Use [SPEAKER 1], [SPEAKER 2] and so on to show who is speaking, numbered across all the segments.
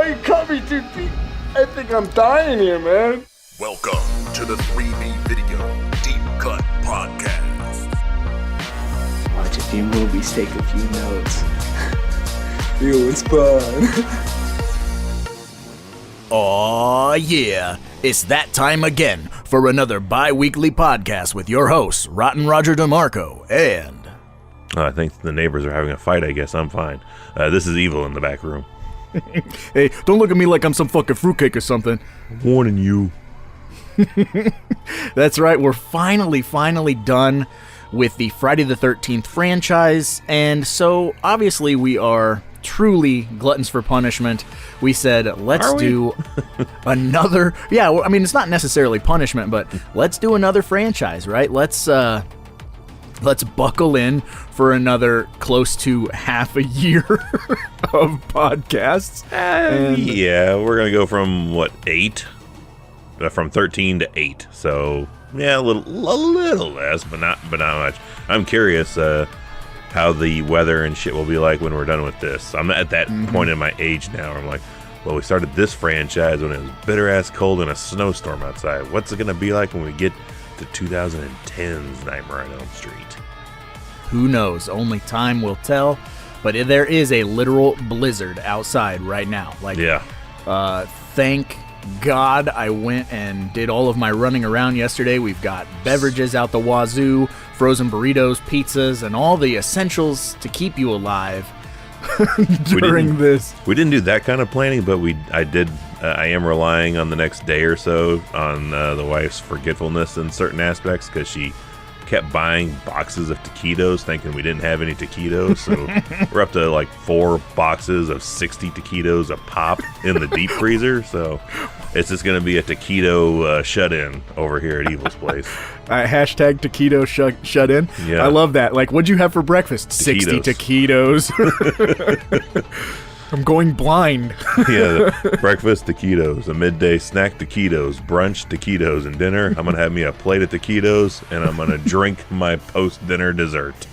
[SPEAKER 1] you cut me too deep. I think I'm dying here, man.
[SPEAKER 2] Welcome to the 3B Video Deep Cut Podcast.
[SPEAKER 3] Watch a few movies, take a few notes. It was fun.
[SPEAKER 4] Aw, yeah. It's that time again for another bi-weekly podcast with your hosts, Rotten Roger DeMarco and...
[SPEAKER 5] I think the neighbors are having a fight. I guess I'm fine. This is Evil in the back room.
[SPEAKER 4] Hey, don't look at me like I'm some fucking fruitcake or something.
[SPEAKER 5] Warning you.
[SPEAKER 4] That's right, we're finally done with the Friday the 13th franchise, and so obviously we are truly gluttons for punishment. We said, let's do another... Yeah, I mean, it's not necessarily punishment, but let's do another franchise, right? Let's buckle in for another close to half a year of podcasts.
[SPEAKER 5] Yeah, we're going to go from, 8? From 13 to 8. So, yeah, a little less, but not much. I'm curious how the weather and shit will be like when we're done with this. I'm at that point in my age now where I'm like, well, we started this franchise when it was bitter-ass cold and a snowstorm outside. What's it going to be like when we get to 2010's Nightmare on Elm Street?
[SPEAKER 4] Who knows? Only time will tell. But there is a literal blizzard outside right now. Thank God I went and did all of my running around yesterday. We've got beverages out the wazoo, frozen burritos, pizzas, and all the essentials to keep you alive during this.
[SPEAKER 5] We didn't do that kind of planning, but I am relying on the next day or so on the wife's forgetfulness in certain aspects, because she kept buying boxes of taquitos thinking we didn't have any taquitos. So we're up to 4 boxes of 60 taquitos a pop in the deep freezer. So it's just going to be a taquito shut-in over here at Evil's place.
[SPEAKER 4] Hashtag taquito shut in.
[SPEAKER 5] Yeah.
[SPEAKER 4] I love that. What'd you have for breakfast? 60 taquitos. I'm going blind.
[SPEAKER 5] Yeah, breakfast taquitos, a midday snack taquitos, brunch taquitos, and dinner I'm going to have me a plate of taquitos, and I'm going to drink my post-dinner dessert.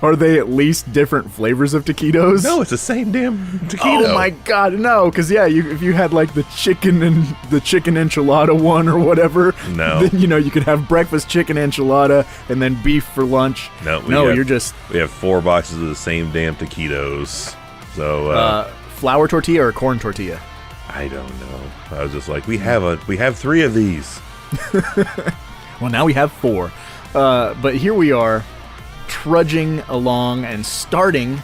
[SPEAKER 4] Are they at least different flavors of taquitos?
[SPEAKER 5] No, it's the same damn taquito.
[SPEAKER 4] Oh my God, no! Because if you had the chicken enchilada one or whatever, then you could have breakfast chicken enchilada and then beef for lunch.
[SPEAKER 5] We have 4 boxes of the same damn taquitos. So
[SPEAKER 4] flour tortilla or corn tortilla?
[SPEAKER 5] I don't know. I was just like, we have 3 of these.
[SPEAKER 4] Well, now we have 4. But here we are, trudging along and starting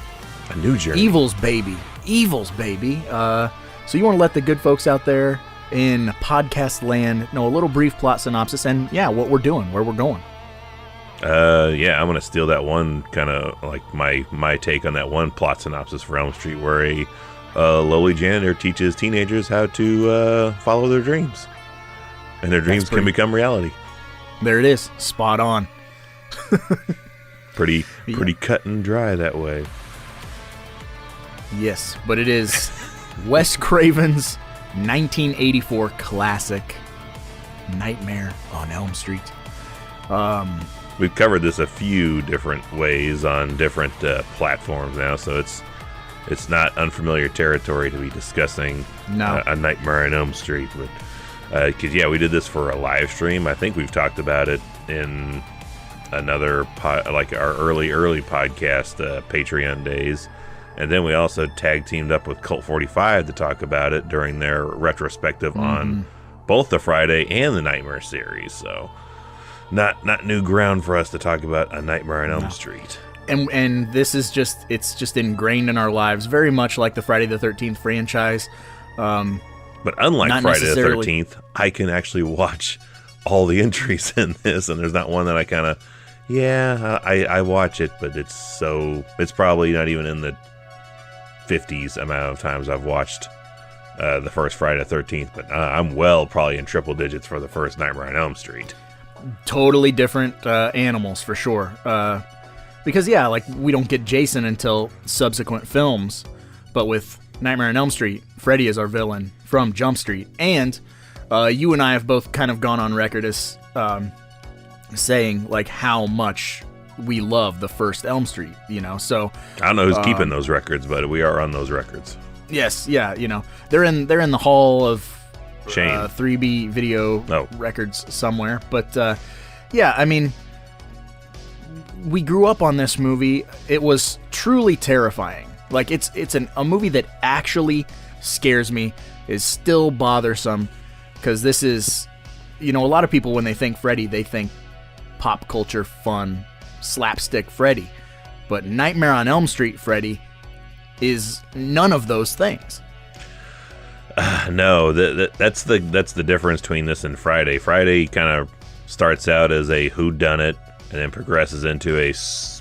[SPEAKER 5] a new journey.
[SPEAKER 4] Evil's baby. So you want to let the good folks out there in podcast land know a little brief plot synopsis and what we're doing, where we're going.
[SPEAKER 5] I'm gonna steal that one, kind of my take on that one plot synopsis for Elm Street, where a lowly janitor teaches teenagers how to follow their dreams, and their dreams can become reality.
[SPEAKER 4] There it is, spot on.
[SPEAKER 5] pretty cut and dry that way. It
[SPEAKER 4] but it is Wes Craven's 1984 classic Nightmare on Elm Street.
[SPEAKER 5] We've covered this a few different ways on different platforms now, so it's not unfamiliar territory to be discussing a Nightmare on Elm Street. But because we did this for a live stream. I think we've talked about it in another our early podcast Patreon days, and then we also tag teamed up with Cult 45 to talk about it during their retrospective on both the Friday and the Nightmare series. So. Not new ground for us to talk about a Nightmare on Elm Street.
[SPEAKER 4] And this is it's just ingrained in our lives, very much like the Friday the 13th franchise.
[SPEAKER 5] But unlike Friday the 13th, I can actually watch all the entries in this, and there's not one that I kind of, I watch it, but it's probably not even in the 50s amount of times I've watched the first Friday the 13th, but I'm probably in triple digits for the first Nightmare on Elm Street.
[SPEAKER 4] Totally different animals for sure, because we don't get Jason until subsequent films, but with Nightmare on Elm Street, Freddy is our villain from Jump Street, and you and I have both kind of gone on record as saying how much we love the first Elm Street, so
[SPEAKER 5] I don't know who's keeping those records, but we are on those records.
[SPEAKER 4] Yes, yeah, they're in the hall of
[SPEAKER 5] Shame.
[SPEAKER 4] 3B video records somewhere. But yeah, I mean, we grew up on this movie. It was truly terrifying. Like it's a movie that actually scares me. Is still bothersome because this is, a lot of people when they think Freddy, they think pop culture fun slapstick Freddy, but Nightmare on Elm Street Freddy is none of those things.
[SPEAKER 5] No, that's the difference between this and Friday. Friday kind of starts out as a whodunit and then progresses into a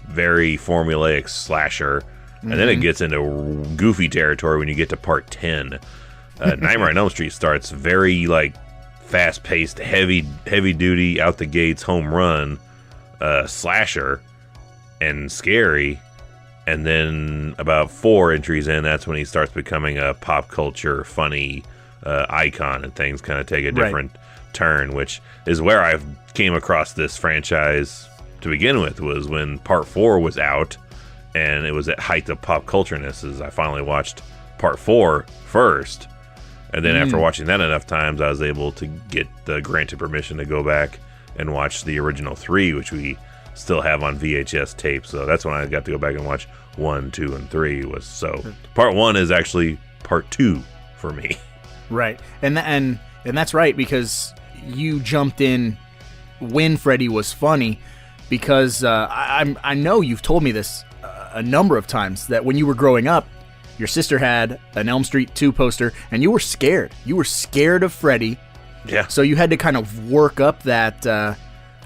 [SPEAKER 5] very formulaic slasher, and then it gets into goofy territory when you get to part 10. Nightmare on Elm Street starts very fast-paced, heavy-duty, out the gates, home run slasher and scary, and then about 4 entries in, that's when he starts becoming a pop culture funny icon, and things kind of take a different turn, which is where I came across this franchise to begin with, was when part 4 was out, and it was at height of pop cultureness as I finally watched part 4 first. And then after watching that enough times, I was able to get the granted permission to go back and watch the original 3, which we still have on VHS tape. So that's when I got to go back and watch 1, 2, and 3. So part 1 is actually part 2 for me.
[SPEAKER 4] Right, and that's right, because you jumped in when Freddy was funny, because I know you've told me this a number of times, that when you were growing up, your sister had an Elm Street 2 poster, and you were scared. You were scared of Freddy.
[SPEAKER 5] Yeah.
[SPEAKER 4] So you had to kind of work up that,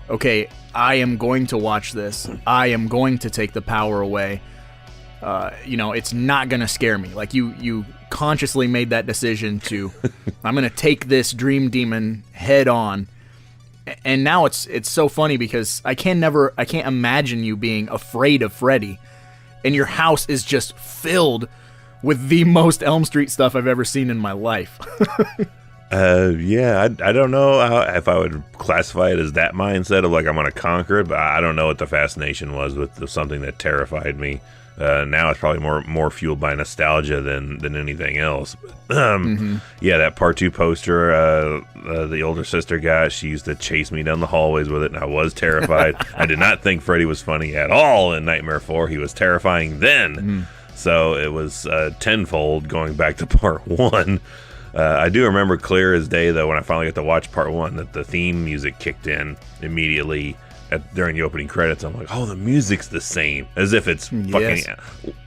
[SPEAKER 4] okay, I am going to watch this. I am going to take the power away. It's not going to scare me. Like, you consciously made that decision to, I'm going to take this dream demon head on. And now it's so funny because I can't imagine you being afraid of Freddy. And your house is just filled with the most Elm Street stuff I've ever seen in my life.
[SPEAKER 5] Yeah, I don't know if I would classify it as that mindset of I'm going to conquer it, but I don't know what the fascination was with something that terrified me. Now it's probably more fueled by nostalgia than anything else. Yeah, that part 2 poster, the older sister got, she used to chase me down the hallways with it, and I was terrified. I did not think Freddy was funny at all in Nightmare 4. He was terrifying then. So it was tenfold going back to part 1. I do remember clear as day, though, when I finally got to watch part 1, that the theme music kicked in immediately during the opening credits. I'm like, oh, the music's the same, as if it's fucking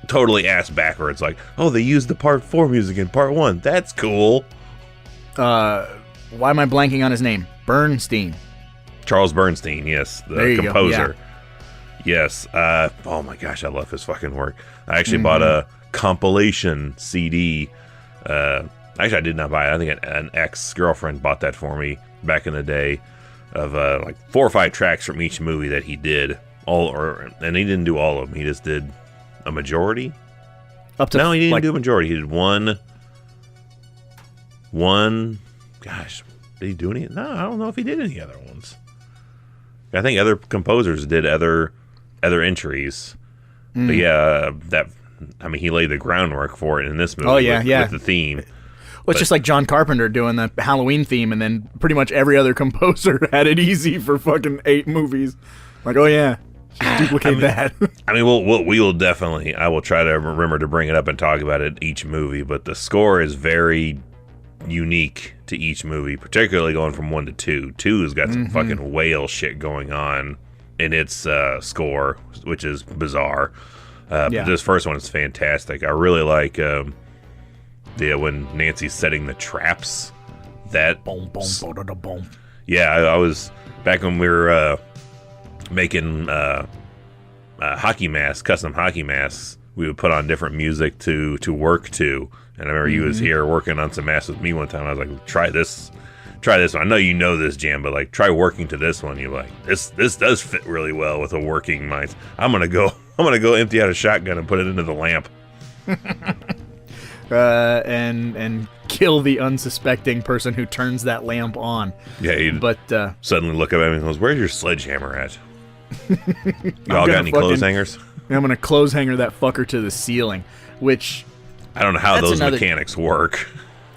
[SPEAKER 5] totally ass backwards. Like, oh, they used the part 4 music in part 1. That's cool.
[SPEAKER 4] Why am I blanking on his name? Bernstein.
[SPEAKER 5] Charles Bernstein, yes, the composer.
[SPEAKER 4] Yeah.
[SPEAKER 5] Yes. Oh my gosh, I love his fucking work. I actually bought a compilation CD. Actually, I did not buy it. I think an ex-girlfriend bought that for me back in the day, of 4 or 5 tracks from each movie that he did. And he didn't do all of them. He just did a majority. No, he didn't do a majority. He did one. Gosh, did he do any? No, I don't know if he did any other ones. I think other composers did other entries. But yeah, he laid the groundwork for it in this movie with the theme.
[SPEAKER 4] Well, it's just like John Carpenter doing the Halloween theme, and then pretty much every other composer had it easy for fucking 8 movies. Like, oh yeah, just duplicate that.
[SPEAKER 5] we will definitely, I will try to remember to bring it up and talk about it each movie, but the score is very unique to each movie, particularly going from 1 to 2. 2 has got some fucking whale shit going on in its score, which is bizarre. But this first one is fantastic. I really like when Nancy's setting the traps. That boom, boom, boom, boom, boom. Yeah, I was back when we were making hockey masks, custom hockey masks. We would put on different music to work to. And I remember you was here working on some masks with me one time. I was like, try this one. I know you know this jam, but try working to this one. You're like, this does fit really well with a working mind. I'm gonna go empty out a shotgun and put it into the lamp.
[SPEAKER 4] And kill the unsuspecting person who turns that lamp on.
[SPEAKER 5] Yeah, but suddenly look up at me and goes, "Where's your sledgehammer at? You all got any clothes hangers?"
[SPEAKER 4] I'm gonna clothes hanger that fucker to the ceiling, which
[SPEAKER 5] I don't know how those mechanics work.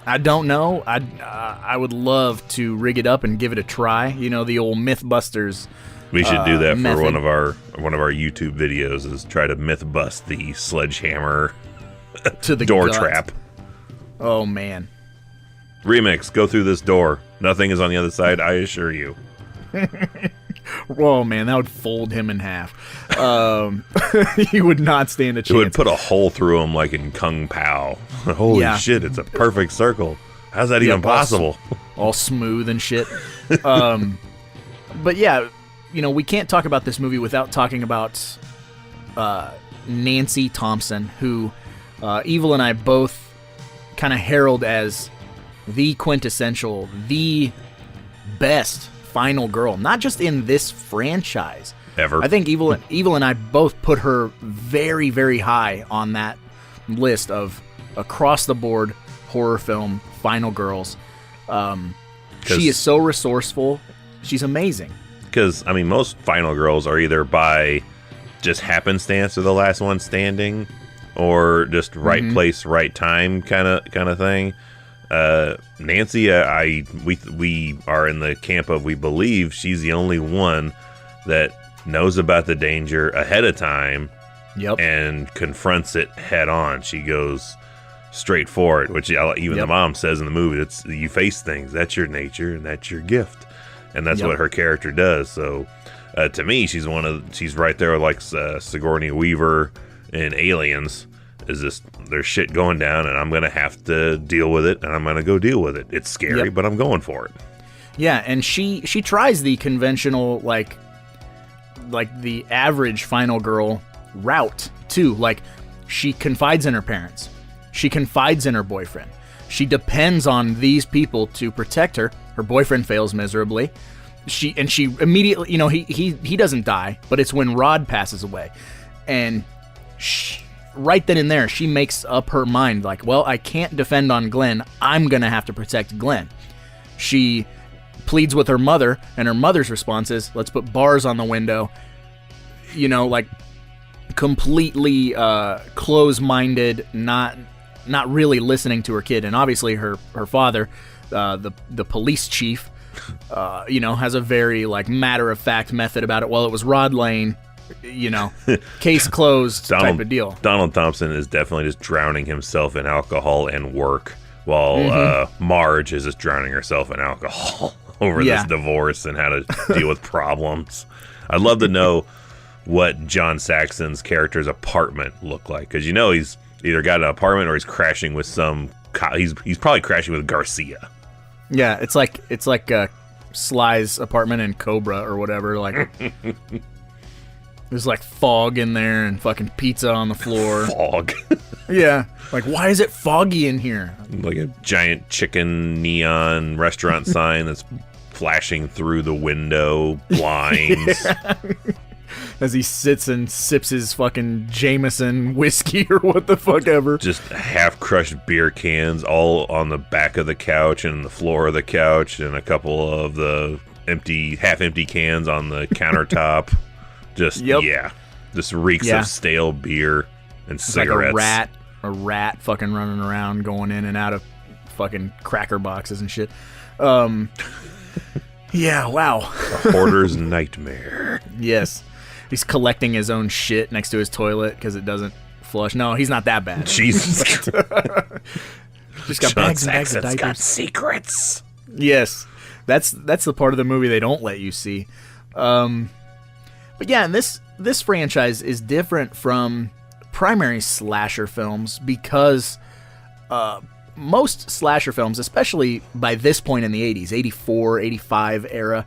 [SPEAKER 4] I don't know. I would love to rig it up and give it a try. You know, the old Mythbusters.
[SPEAKER 5] We should do that
[SPEAKER 4] method.
[SPEAKER 5] for one of our YouTube videos. Is try to myth bust the sledgehammer
[SPEAKER 4] to the
[SPEAKER 5] door
[SPEAKER 4] gut.
[SPEAKER 5] trap.
[SPEAKER 4] Oh man.
[SPEAKER 5] Remix, go through this door. Nothing is on the other side, I assure you.
[SPEAKER 4] Whoa, man, that would fold him in half. He would not stand a chance.
[SPEAKER 5] It would put a hole through him like in Kung Pao. Holy shit, it's a perfect circle. How's that even possible?
[SPEAKER 4] All smooth and shit. But yeah, you know, we can't talk about this movie without talking about Nancy Thompson, who Evil and I both kind of herald as the quintessential, the best final girl, not just in this franchise.
[SPEAKER 5] Ever.
[SPEAKER 4] I think Evil and I both put her very, very high on that list of across-the-board horror film final girls. She is so resourceful. She's amazing.
[SPEAKER 5] Because, I mean, most final girls are either by just happenstance or the last one standing, or just right place, right time kind of thing. Nancy, we are in the camp of we believe she's the only one that knows about the danger ahead of time and confronts it head on. She goes straight for it, which even the mom says in the movie, it's you face things, that's your nature and that's your gift, and that's what her character does. So to me, she's right there with like Sigourney Weaver in Aliens. Is this, there's shit going down and I'm gonna have to deal with it, and I'm gonna go deal with it. It's scary, but I'm going for it. Yeah,
[SPEAKER 4] and she tries the conventional like the average final girl route too. Like, she confides in her parents, she confides in her boyfriend, she depends on these people to protect her. Her boyfriend fails miserably. She immediately, you know, he doesn't die, but it's when Rod passes away, and right then and there, she makes up her mind, like, well, I can't defend on Glenn. I'm going to have to protect Glenn. She pleads with her mother, and her mother's response is, let's put bars on the window. You know, like, completely close-minded, not really listening to her kid. And obviously her father, the police chief, you know, has a very, like, matter-of-fact method about it. Well, it was Rod Lane. You know, case closed type of deal. Donald Thompson is definitely just drowning himself in alcohol and work, while Marge is just drowning herself in alcohol over this divorce and how to deal with problems. I'd love to know what John Saxon's character's apartment looked like, because, you know, he's either got an apartment or he's crashing with some he's probably crashing with Garcia. Yeah, it's like Sly's apartment in Cobra or whatever, like. There's like fog in there and fucking pizza on the floor. Fog. Yeah. Like, why is it foggy in here? Like a giant chicken neon restaurant sign that's flashing through the window blinds. As he sits and sips his fucking Jameson whiskey or what the fuck ever. Just half-crushed beer cans all on the back of the couch and the floor of the couch, and a couple of the half-empty cans on the countertop. Just, just reeks of stale beer and cigarettes. Like a rat fucking running around, going in and out of fucking cracker boxes and shit. Yeah, wow. A hoarder's nightmare. Yes. He's collecting his own shit next to his toilet because it doesn't flush. No, he's not that bad. Jesus. Just got bags and bags of diapers. Got secrets. Yes. That's the part of the movie they don't let you see. But yeah, and this franchise is different from primary slasher films because most slasher films, especially by this point in the 80s, 84, 85 era,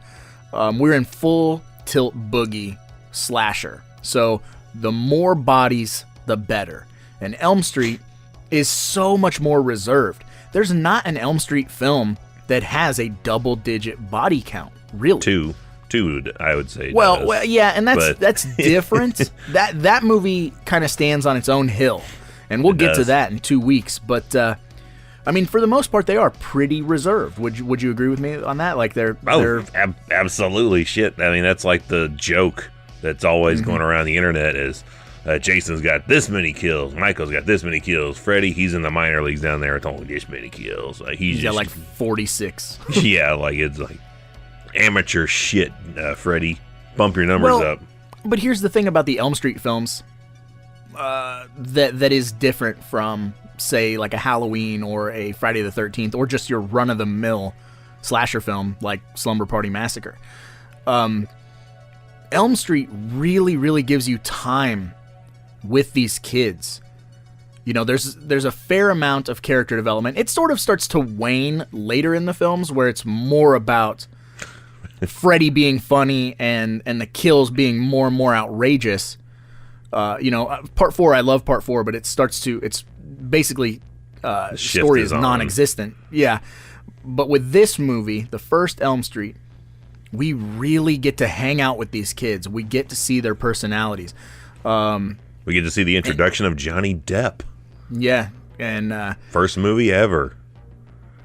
[SPEAKER 4] we're in full tilt boogie slasher. So the more bodies, the better. And Elm Street is so much more reserved. There's not an Elm Street film that has a double-digit body count, really. Two, I would say. Well, yeah, and that's different. That movie kind of stands on its own hill, and we'll get to that in 2 weeks. But I mean, for the most part, they are pretty reserved. Would you agree with me on that? Like they're absolutely shit. I mean, that's like the joke that's always going around the internet is
[SPEAKER 5] Jason's got this many kills. Michael's got this many kills. Freddy, he's in the minor leagues down there with only this many kills. Like he's
[SPEAKER 4] got like 46.
[SPEAKER 5] Yeah, like it's like amateur shit, Freddy. Bump your numbers up.
[SPEAKER 4] But here's the thing about the Elm Street films that is different from, say, like a Halloween or a Friday the 13th or just your run-of-the-mill slasher film like Slumber Party Massacre. Elm Street really, really gives you time with these kids. You know, there's a fair amount of character development. It sort of starts to wane later in the films where it's more about Freddy being funny and the kills being more and more outrageous. Part 4, I love part 4, but it's basically the story is non-existent. Yeah. But with this movie, the first Elm Street, we really get to hang out with these kids. We get to see their personalities.
[SPEAKER 5] We get to see the introduction of Johnny Depp.
[SPEAKER 4] Yeah. And
[SPEAKER 5] first movie ever.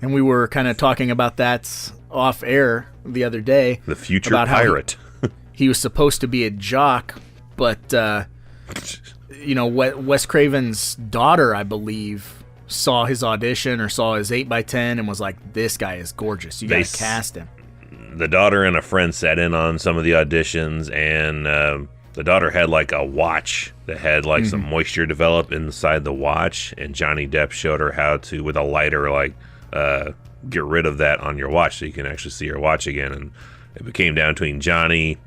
[SPEAKER 4] And we were kind of talking about that off air the other day.
[SPEAKER 5] The future pirate.
[SPEAKER 4] He was supposed to be a jock, but Wes Craven's daughter, I believe, saw his audition or saw his 8x10 and was like, "This guy is gorgeous. You gotta cast him."
[SPEAKER 5] The daughter and a friend sat in on some of the auditions, and the daughter had like a watch that had like some moisture develop inside the watch, and Johnny Depp showed her how to, with a lighter, like get rid of that on your watch so you can actually see your watch again. And it became down between Johnny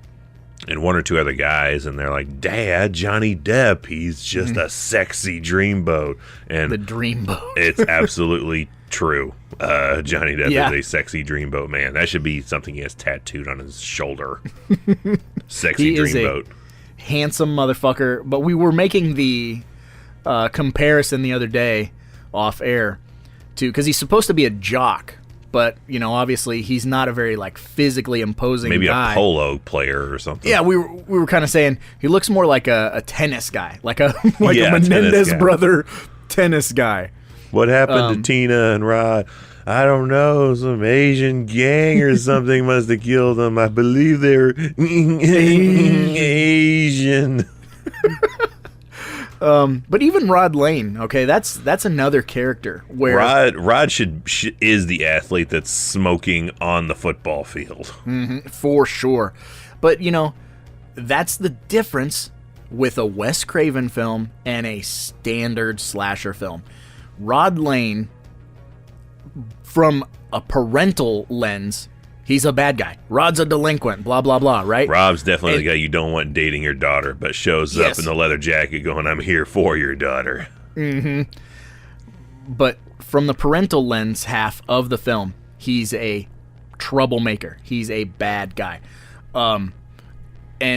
[SPEAKER 5] and one or two other guys, and they're like, "Dad, Johnny Depp, he's just a sexy dreamboat." And
[SPEAKER 4] the dreamboat.
[SPEAKER 5] It's absolutely true. Johnny Depp is a sexy dreamboat man. That should be something he has tattooed on his shoulder. Sexy dreamboat.
[SPEAKER 4] Handsome motherfucker. But we were making the comparison the other day off air because he's supposed to be a jock, but obviously he's not a very like physically imposing
[SPEAKER 5] maybe
[SPEAKER 4] guy.
[SPEAKER 5] A polo player or something.
[SPEAKER 4] Yeah, we were kind of saying he looks more like a tennis guy, like a Menendez brother tennis guy.
[SPEAKER 5] What happened to Tina and Rod? I don't know. Some Asian gang or something must have killed them. I believe they're Asian.
[SPEAKER 4] But even Rod Lane, okay, that's another character where
[SPEAKER 5] Rod is the athlete that's smoking on the football field.
[SPEAKER 4] For sure. But that's the difference with a Wes Craven film and a standard slasher film. Rod Lane, from a parental lens, he's a bad guy. Rod's a delinquent, blah, blah, blah, right?
[SPEAKER 5] Rob's definitely the guy you don't want dating your daughter, but shows up in the leather jacket going, "I'm here for your daughter."
[SPEAKER 4] But from the parental lens half of the film, he's a troublemaker. He's a bad guy. And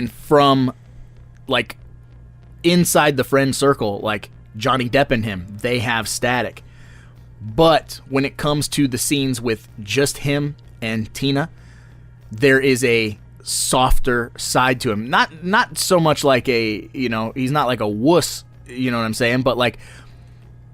[SPEAKER 4] from, like, inside the friend circle, like, Johnny Depp and him, they have static. But when it comes to the scenes with just him and Tina, there is a softer side to him. Not so much like he's not like a wuss, you know what I'm saying? But like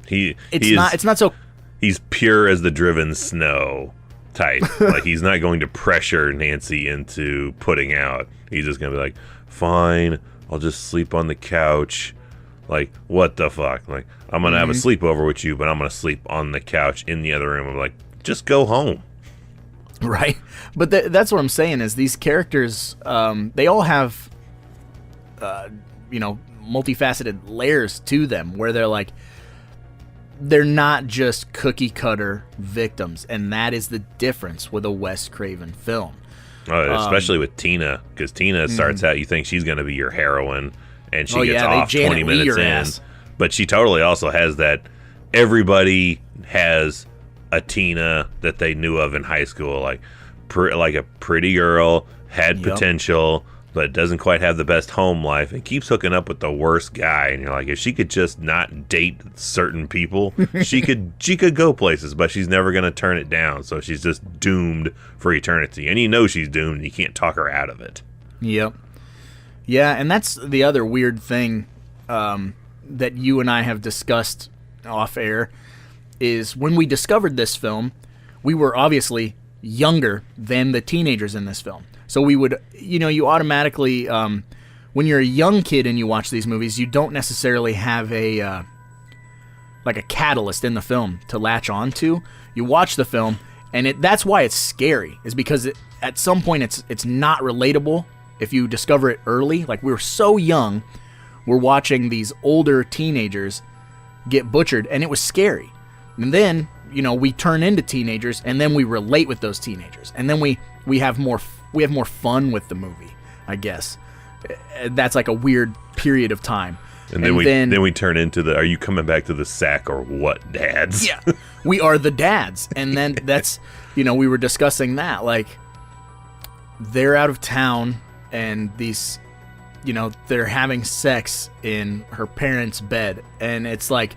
[SPEAKER 4] it's not so.
[SPEAKER 5] He's pure as the driven snow type. Like he's not going to pressure Nancy into putting out. He's just gonna be like, "Fine, I'll just sleep on the couch." Like, what the fuck? Like, I'm going to have a sleepover with you, but I'm going to sleep on the couch in the other room. I'm like, just go home.
[SPEAKER 4] Right. But that's what I'm saying is these characters, they all have, multifaceted layers to them where they're not just cookie cutter victims. And that is the difference with a Wes Craven film.
[SPEAKER 5] Especially with Tina, because Tina starts out, you think she's going to be your heroine. And she gets off 20 minutes in. But she totally also has that. Everybody has a Tina that they knew of in high school. Like a pretty girl, had potential, but doesn't quite have the best home life and keeps hooking up with the worst guy. And you're like, if she could just not date certain people, she could go places, but she's never going to turn it down. So she's just doomed for eternity. And she's doomed and you can't talk her out of it.
[SPEAKER 4] Yep. Yeah, and that's the other weird thing that you and I have discussed off air is when we discovered this film, we were obviously younger than the teenagers in this film. So we would, you automatically when you're a young kid and you watch these movies, you don't necessarily have a catalyst in the film to latch onto. You watch the film, and that's why it's scary, is because at some point it's not relatable if you discover it early. Like, we were so young, we're watching these older teenagers get butchered, and it was scary. And then, we turn into teenagers, and then we relate with those teenagers, and then we have more fun with the movie, I guess. That's like a weird period of time.
[SPEAKER 5] And then we turn into are you coming back to the sack or what, dads?
[SPEAKER 4] Yeah, we are the dads. And then that's, we were discussing that. Like, they're out of town, and these, they're having sex in her parents' bed. And it's like,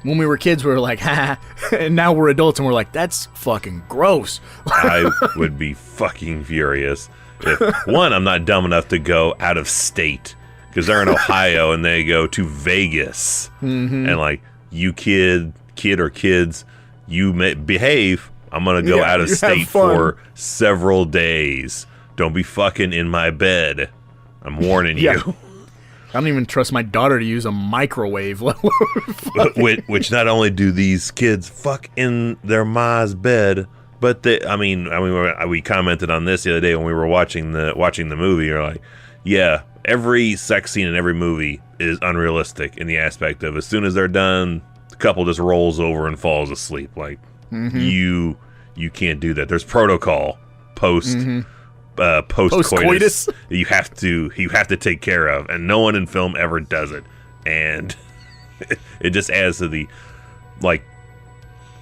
[SPEAKER 4] when we were kids, we were like, ha, and now we're adults, and we're like, that's fucking gross.
[SPEAKER 5] I would be fucking furious. If, one, I'm not dumb enough to go out of state, because they're in Ohio and they go to Vegas, and like, you kid or kids, you behave. I'm gonna go out of state for several days. Don't be fucking in my bed. I'm warning you.
[SPEAKER 4] I don't even trust my daughter to use a microwave.
[SPEAKER 5] Which not only do these kids fuck in their ma's bed, but we commented on this the other day when we were watching the movie. You're like, yeah, every sex scene in every movie is unrealistic in the aspect of, as soon as they're done, the couple just rolls over and falls asleep. Like, you can't do that. There's protocol post coitus you have to take care of, and no one in film ever does it. And it just adds to the, like,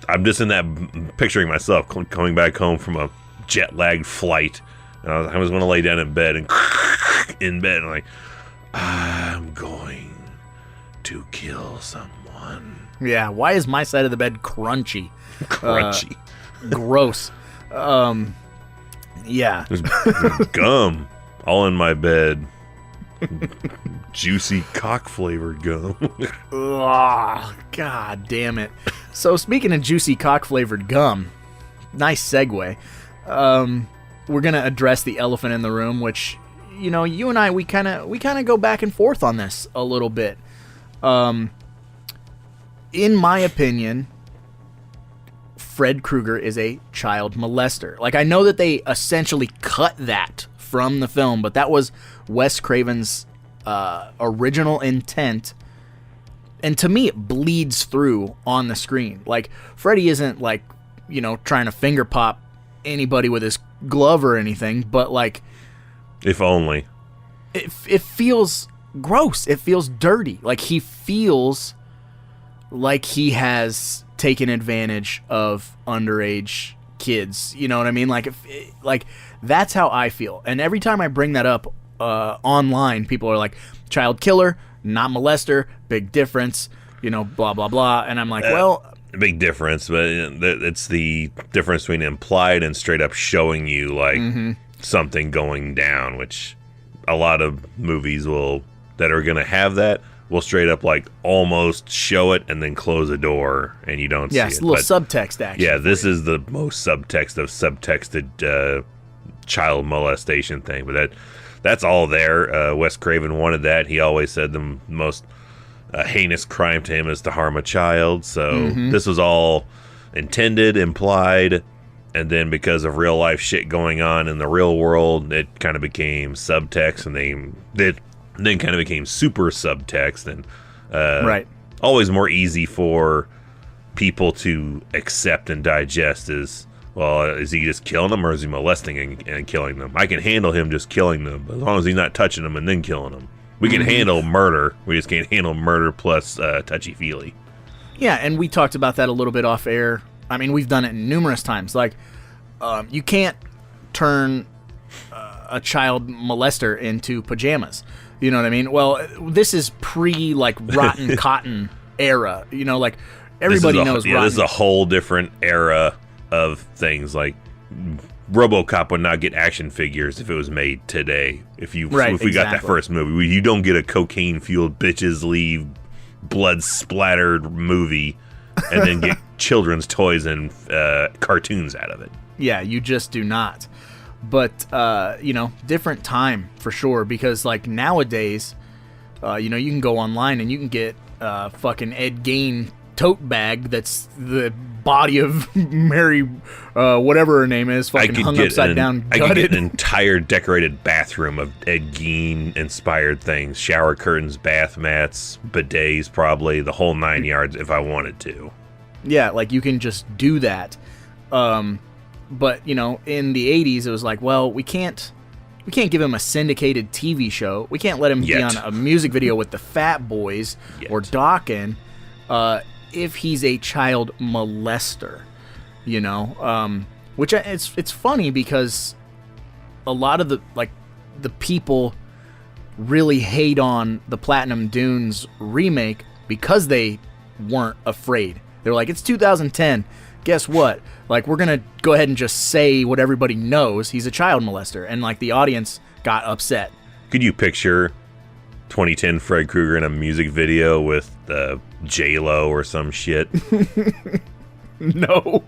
[SPEAKER 5] I'm just in that picturing myself coming back home from a jet-lagged flight. And I was going to lay down in bed and like, I'm going to kill someone.
[SPEAKER 4] Yeah, why is my side of the bed crunchy?
[SPEAKER 5] Crunchy.
[SPEAKER 4] Gross. Yeah.
[SPEAKER 5] There's gum all in my bed. Juicy cock-flavored gum.
[SPEAKER 4] Oh, God damn it. So, speaking of juicy cock-flavored gum, nice segue. We're going to address the elephant in the room, which, you and I, we kind of go back and forth on this a little bit. In my opinion, Fred Krueger is a child molester. Like, I know that they essentially cut that from the film, but that was Wes Craven's original intent. And to me, it bleeds through on the screen. Like, Freddy isn't, like, trying to finger pop anybody with his glove or anything, but, like...
[SPEAKER 5] If only.
[SPEAKER 4] It feels gross. It feels dirty. Like, he feels like he has taken advantage of underage kids. You know what I mean? Like, that's how I feel. And every time I bring that up online, people are like, child killer, not molester, big difference, blah, blah, blah. And I'm like, well...
[SPEAKER 5] Big difference, but it's the difference between implied and straight up showing you, like, something going down, which a lot of movies that are going to have that will straight up, like, almost show it and then close a door and you don't see it.
[SPEAKER 4] Yeah, it's a little subtext, actually.
[SPEAKER 5] Yeah, this is the most subtext of subtexted child molestation thing, but that's all there. Wes Craven wanted that. He always said the most heinous crime to him is to harm a child, so this was all intended, implied, and then because of real life shit going on in the real world, it kind of became subtext, and then kind of became super subtext, and
[SPEAKER 4] right.
[SPEAKER 5] Always more easy for people to accept and digest is, well, is he just killing them or is he molesting and killing them? I can handle him just killing them, as long as he's not touching them and then killing them. We can handle murder. We just can't handle murder plus touchy-feely.
[SPEAKER 4] Yeah, and we talked about that a little bit off air. I mean, we've done it numerous times. Like, you can't turn a child molester into pajamas. You know what I mean? Well, this is like, Rotten Cotton era. Like, everybody knows Rotten.
[SPEAKER 5] This is a whole different era of things. Like, RoboCop would not get action figures if it was made today. If we got that first movie, you don't get a cocaine-fueled bitches leave blood-splattered movie and then get children's toys and cartoons out of it.
[SPEAKER 4] Yeah, you just do not. But, different time for sure, because, like, nowadays, you can go online and you can get fucking Ed Gein tote bag that's the body of Mary, whatever her name is, fucking hung upside down, gutted.
[SPEAKER 5] I could get an entire decorated bathroom of Ed Gein-inspired things. Shower curtains, bath mats, bidets, probably, the whole 9 yards if I wanted to.
[SPEAKER 4] Yeah, like, you can just do that. But, in the 80s, it was like, well, we can't give him a syndicated TV show. We can't let him be on a music video with the Fat Boys or Dawkins if he's a child molester, which it's funny because a lot of the people really hate on the Platinum Dunes remake because they weren't afraid. They're like, it's 2010. Guess what? Like, we're going to go ahead and just say what everybody knows. He's a child molester. And, like, the audience got upset.
[SPEAKER 5] Could you picture 2010 Fred Krueger in a music video with J-Lo or some shit?
[SPEAKER 4] No.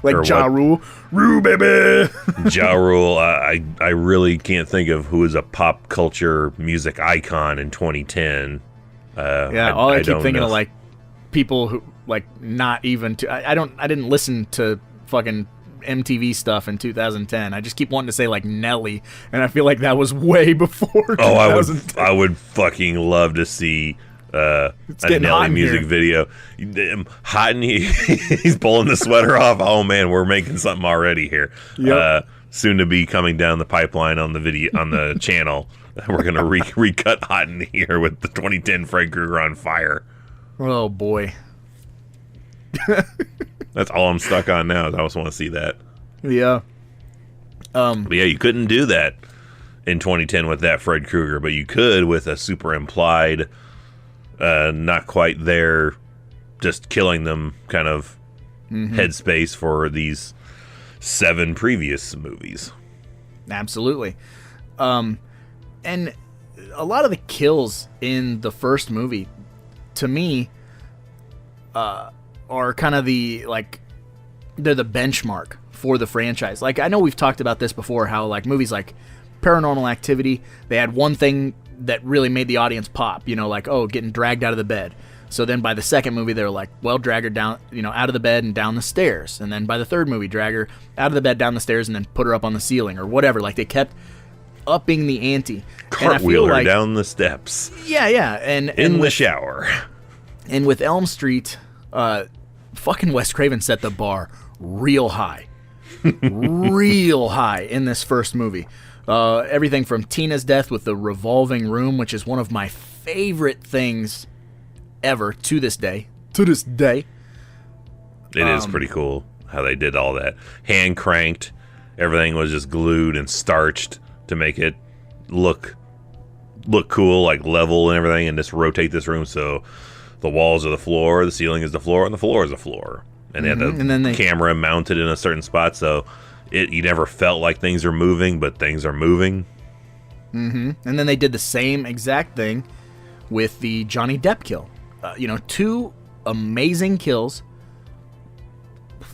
[SPEAKER 4] Like Ja Rule. Rule, baby!
[SPEAKER 5] Ja Rule. I really can't think of who is a pop culture music icon in 2010.
[SPEAKER 4] I keep thinking of, like, people who, like, not even I didn't listen to fucking MTV stuff in 2010. I just keep wanting to say, like, Nelly, and I feel like that was way before 2010.
[SPEAKER 5] I would fucking love to see a Nelly music video. Hot in here. He's pulling the sweater off. Oh man, we're making something already here. Yep. Soon to be coming down the pipeline on the video on the channel. We're gonna recut Hot in Here with the 2010 Fred Krueger on fire.
[SPEAKER 4] Oh boy.
[SPEAKER 5] That's all I'm stuck on now. I just want to see that.
[SPEAKER 4] Yeah.
[SPEAKER 5] But yeah, you couldn't do that in 2010 with that Fred Krueger, but you could with a super implied, not quite there, just killing them kind of headspace for these 7 previous movies.
[SPEAKER 4] Absolutely. And a lot of the kills in the first movie, to me, are kind of they're the benchmark for the franchise. Like, I know we've talked about this before, how, like, movies like Paranormal Activity, they had one thing that really made the audience pop, like, oh, getting dragged out of the bed. So then by the second movie, they're like, well, drag her down, out of the bed and down the stairs. And then by the third movie, drag her out of the bed, down the stairs, and then put her up on the ceiling or whatever. Like, they kept upping the ante.
[SPEAKER 5] Cartwheel her down the steps.
[SPEAKER 4] Yeah. And
[SPEAKER 5] in the shower.
[SPEAKER 4] And with Elm Street, fucking Wes Craven set the bar real high. Real high in this first movie. Everything from Tina's death with the revolving room, which is one of my favorite things ever to this day. It
[SPEAKER 5] is pretty cool how they did all that. Hand cranked. Everything was just glued and starched to make it look cool, like level and everything, and just rotate this room so the walls are the floor, the ceiling is the floor, and the floor is the floor. And they had the camera mounted in a certain spot, so you never felt like things are moving, but things are moving.
[SPEAKER 4] Mm-hmm. And then they did the same exact thing with the Johnny Depp kill. 2 amazing kills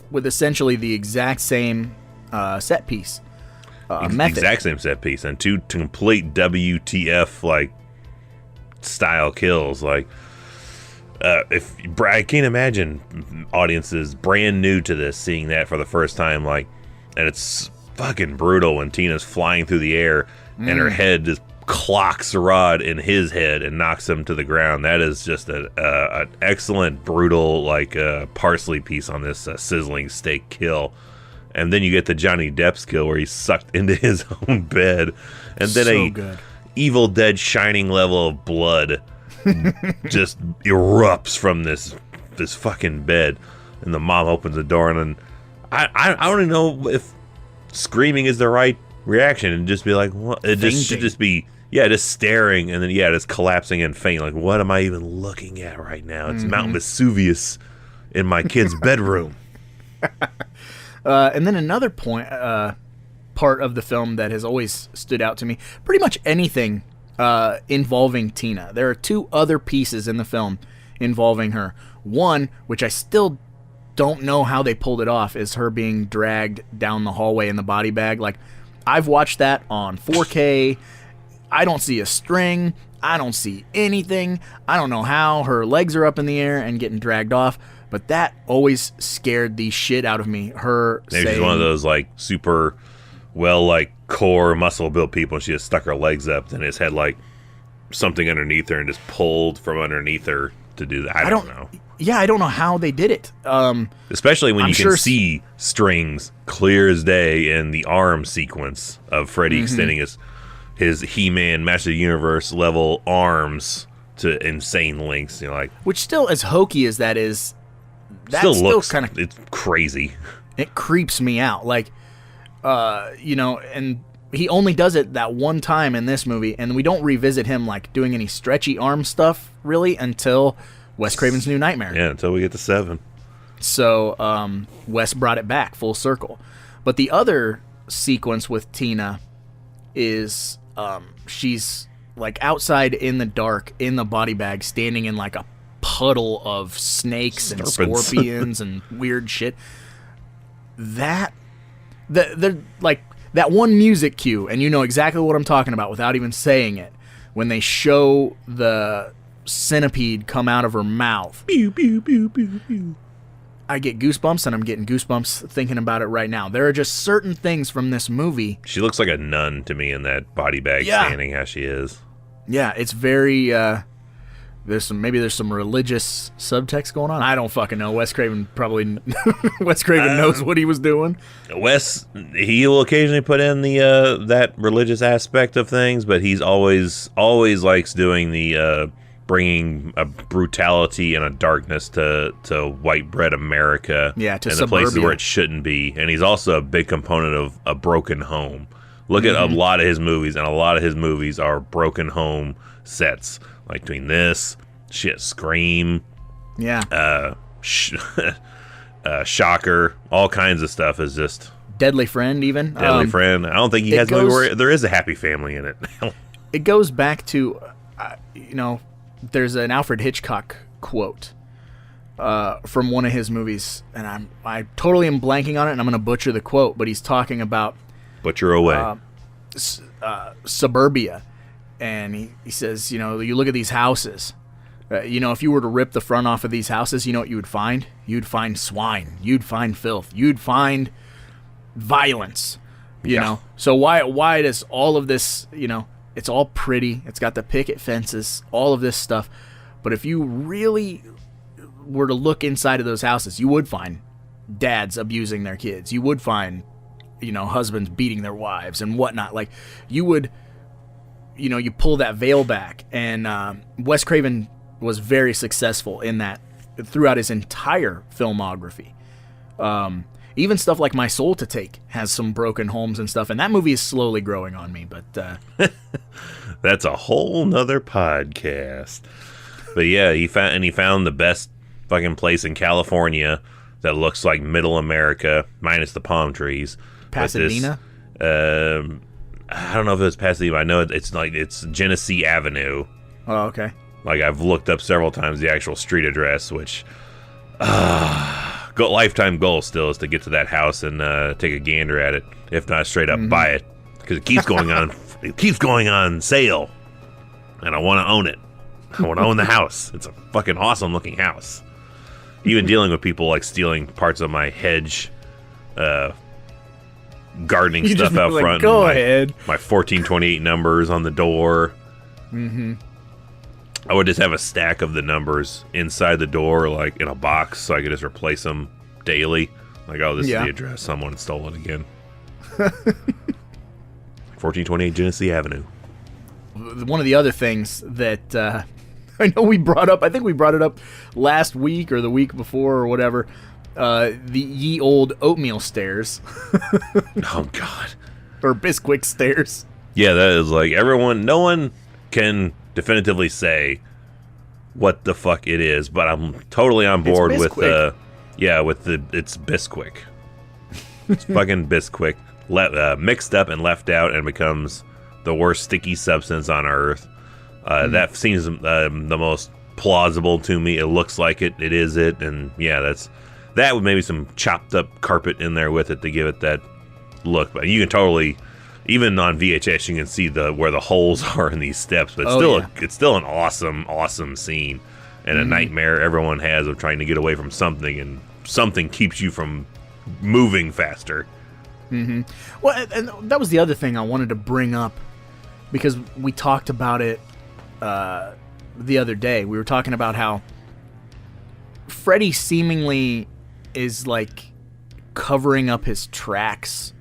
[SPEAKER 4] with essentially the exact same set piece. Method. Exact
[SPEAKER 5] same set piece, and 2 complete WTF like style kills. Like, if I can't imagine audiences brand new to this seeing that for the first time, like, and it's fucking brutal when Tina's flying through the air and her head just clocks Rod in his head and knocks him to the ground. That is just an excellent, brutal, like, parsley piece on this sizzling steak kill. And then you get the Johnny Depp's kill where he's sucked into his own bed, and then Evil Dead Shining level of blood just erupts from this fucking bed, and the mom opens the door, and then I don't even know if screaming is the right reaction, and just be like, what? It just should just be just staring, and then just collapsing and faint. Like, what am I even looking at right now? It's Mount Vesuvius in my kid's bedroom.
[SPEAKER 4] And then another part of the film that has always stood out to me, pretty much anything involving Tina. There are 2 other pieces in the film involving her. One, which I still don't know how they pulled it off, is her being dragged down the hallway in the body bag. Like, I've watched that on 4K. I don't see a string. I don't see anything. I don't know how her legs are up in the air and getting dragged off, but that always scared the shit out of me. Her
[SPEAKER 5] Maybe
[SPEAKER 4] saying,
[SPEAKER 5] she's one of those like super well like core muscle built people, and she just stuck her legs up and it's had like something underneath her and just pulled from underneath her to do that. I don't know.
[SPEAKER 4] Yeah, I don't know how they did it.
[SPEAKER 5] Especially when you can see strings clear as day in the arm sequence of Freddy extending his He-Man Master of the Universe level arms to insane lengths. You know, like,
[SPEAKER 4] which still, as hokey as that is, that
[SPEAKER 5] still looks
[SPEAKER 4] kind of,
[SPEAKER 5] it's crazy.
[SPEAKER 4] It creeps me out. Like, you know, and he only does it that one time in this movie, and we don't revisit him like doing any stretchy arm stuff really until Wes Craven's New Nightmare.
[SPEAKER 5] Yeah, until we get to 7.
[SPEAKER 4] So Wes brought it back full circle. But the other sequence with Tina is she's like outside in the dark in the body bag, standing in like a puddle of snakes and scorpions and weird shit. They're like that one music cue, and you know exactly what I'm talking about without even saying it, when they show the centipede come out of her mouth. Pew, pew, pew, pew, pew. I get goosebumps, and I'm getting goosebumps thinking about it right now. There are just certain things from this movie.
[SPEAKER 5] She looks like a nun to me in that body bag, standing how she is.
[SPEAKER 4] Yeah, it's very there's some religious subtext going on. I don't fucking know. Wes Craven knows what he was doing.
[SPEAKER 5] Wes, he will occasionally put in the that religious aspect of things, but he's always likes doing the bringing a brutality and a darkness to white bread America,
[SPEAKER 4] to
[SPEAKER 5] and the
[SPEAKER 4] suburbia.
[SPEAKER 5] places where it shouldn't be. And he's also a big component of a broken home. Look at a lot of his movies, and a lot of his movies are broken home sets. Like between this, Scream, Shocker, all kinds of stuff is just
[SPEAKER 4] Deadly Friend, even
[SPEAKER 5] Deadly Friend. I don't think he has a movie where there is a happy family in it.
[SPEAKER 4] It goes back to, you know, there's an Alfred Hitchcock quote from one of his movies, and I totally am blanking on it, and I'm going to butcher the quote, but he's talking about
[SPEAKER 5] Butcher away.
[SPEAKER 4] Suburbia. And he says, you know, you look at these houses. You know, if you were to rip the front off of these houses, you know what you would find? You'd find swine. You'd find filth. You'd find violence. You know? So why does all of this, you know, it's all pretty. It's got the picket fences, all of this stuff. But if you really were to look inside of those houses, you would find dads abusing their kids. You would find, you know, husbands beating their wives and whatnot. Like, you would... You know, you pull that veil back, and Wes Craven was very successful in that throughout his entire filmography. Even stuff like My Soul to Take has some broken homes and stuff, and that movie is slowly growing on me, but...
[SPEAKER 5] That's a whole nother podcast. But yeah, he found the best fucking place in California that looks like middle America, minus the palm trees.
[SPEAKER 4] Pasadena?
[SPEAKER 5] I don't know if it was Pasadena. I know it's Genesee Avenue.
[SPEAKER 4] Oh, okay.
[SPEAKER 5] Like, I've looked up several times the actual street address, which lifetime goal still is to get to that house and take a gander at it. If not, straight up buy it, because it keeps going on. It keeps going on sale, and I want to own it. I want to own the house. It's a fucking awesome looking house. Even dealing with people like stealing parts of my hedge. Gardening
[SPEAKER 4] you
[SPEAKER 5] stuff out front.
[SPEAKER 4] Go ahead.
[SPEAKER 5] My 1428 numbers on the door. I would just have a stack of the numbers inside the door, like in a box, so I could just replace them daily. Like, oh, this is the address. Someone stole it again. 1428 Genesee Avenue.
[SPEAKER 4] One of the other things that I know we brought up, I think we brought it up last week or the week before or whatever, the ye old oatmeal stairs.
[SPEAKER 5] Oh, God.
[SPEAKER 4] Or Bisquick stairs.
[SPEAKER 5] Yeah, that is like no one can definitively say what the fuck it is, but I'm totally on board with it's Bisquick. It's fucking Bisquick. Mixed up and left out and becomes the worst sticky substance on earth. That seems the most plausible to me. It looks like it is it, and yeah, that with maybe some chopped up carpet in there with it to give it that look. But you can totally even on VHS, you can see where the holes are in these steps. But it's still an awesome scene, and a nightmare everyone has of trying to get away from something, and something keeps you from moving faster.
[SPEAKER 4] Mm-hmm. Well, and that was the other thing I wanted to bring up, because we talked about it the other day. We were talking about how Freddy seemingly is like covering up his tracks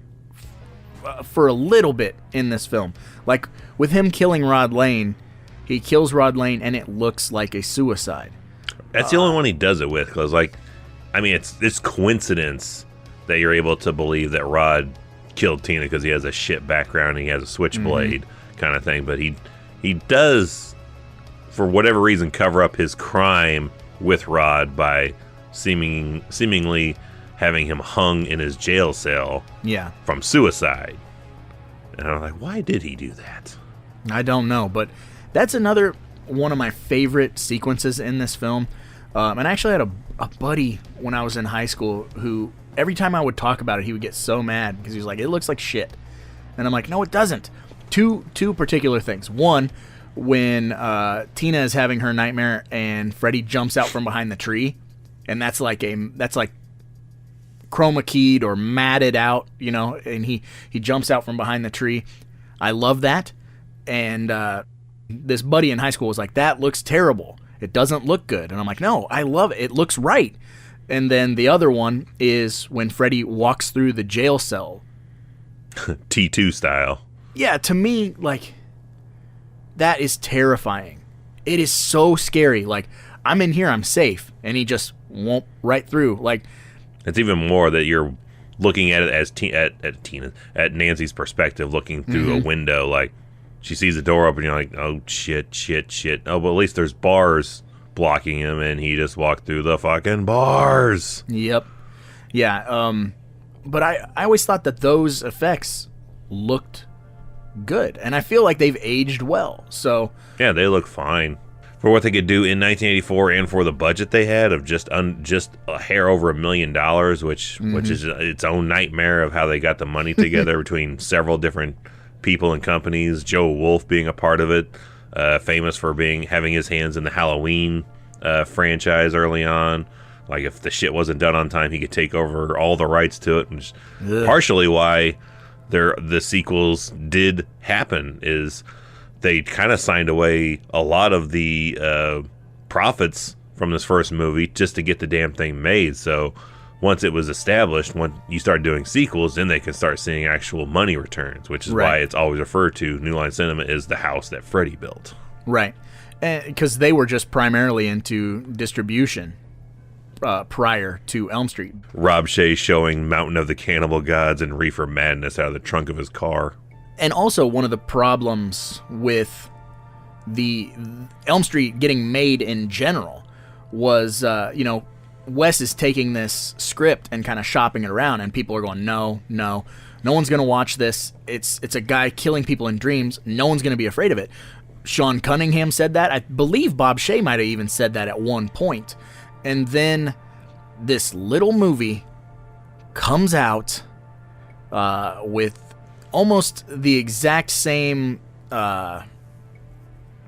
[SPEAKER 4] for a little bit in this film. Like with him killing Rod Lane, he kills Rod Lane and it looks like a suicide.
[SPEAKER 5] That's the only one he does it with, because it's coincidence that you're able to believe that Rod killed Tina because he has a shit background and he has a switchblade kind of thing. But he does, for whatever reason, cover up his crime with Rod by seemingly having him hung in his jail cell from suicide. And I'm like, why did he do that?
[SPEAKER 4] I don't know, but that's another one of my favorite sequences in this film. And I actually had a buddy when I was in high school who, every time I would talk about it, he would get so mad because he was like, it looks like shit. And I'm like, no, it doesn't. Two particular things. One, when Tina is having her nightmare and Freddy jumps out from behind the tree, and that's like chroma keyed or matted out, and he jumps out from behind the tree. I love that. And this buddy in high school was like, that looks terrible. It doesn't look good. And I'm like, no, I love it. It looks right. And then the other one is when Freddy walks through the jail cell.
[SPEAKER 5] T2 style.
[SPEAKER 4] Yeah, to me, like, that is terrifying. It is so scary. Like, I'm in here, I'm safe. And he just won't right through. Like,
[SPEAKER 5] it's even more that you're looking at it as at Nancy's perspective, looking through a window. Like, she sees the door open, you're like, oh, shit. Oh, but at least there's bars blocking him, and he just walked through the fucking bars.
[SPEAKER 4] Yep. Yeah, but I always thought that those effects looked good, and I feel like they've aged well, so...
[SPEAKER 5] Yeah, they look fine. For what they could do in 1984 and for the budget they had of just a hair over $1 million, which is its own nightmare of how they got the money together between several different people and companies. Joe Wolf being a part of it, famous for having his hands in the Halloween franchise early on. Like, if the shit wasn't done on time, he could take over all the rights to it. Which is partially why the sequels did happen, is they kind of signed away a lot of the profits from this first movie just to get the damn thing made. So once it was established, when you start doing sequels, then they can start seeing actual money returns, which is why it's always referred to, New Line Cinema is the house that Freddy built. Right.
[SPEAKER 4] Because they were just primarily into distribution prior to Elm Street.
[SPEAKER 5] Rob Shea showing Mountain of the Cannibal Gods and Reefer Madness out of the trunk of his car.
[SPEAKER 4] And also, one of the problems with the Elm Street getting made in general was, Wes is taking this script and kind of shopping it around, and people are going, no one's going to watch this. It's a guy killing people in dreams. No one's going to be afraid of it. Sean Cunningham said that. I believe Bob Shea might have even said that at one point. And then this little movie comes out with almost the exact same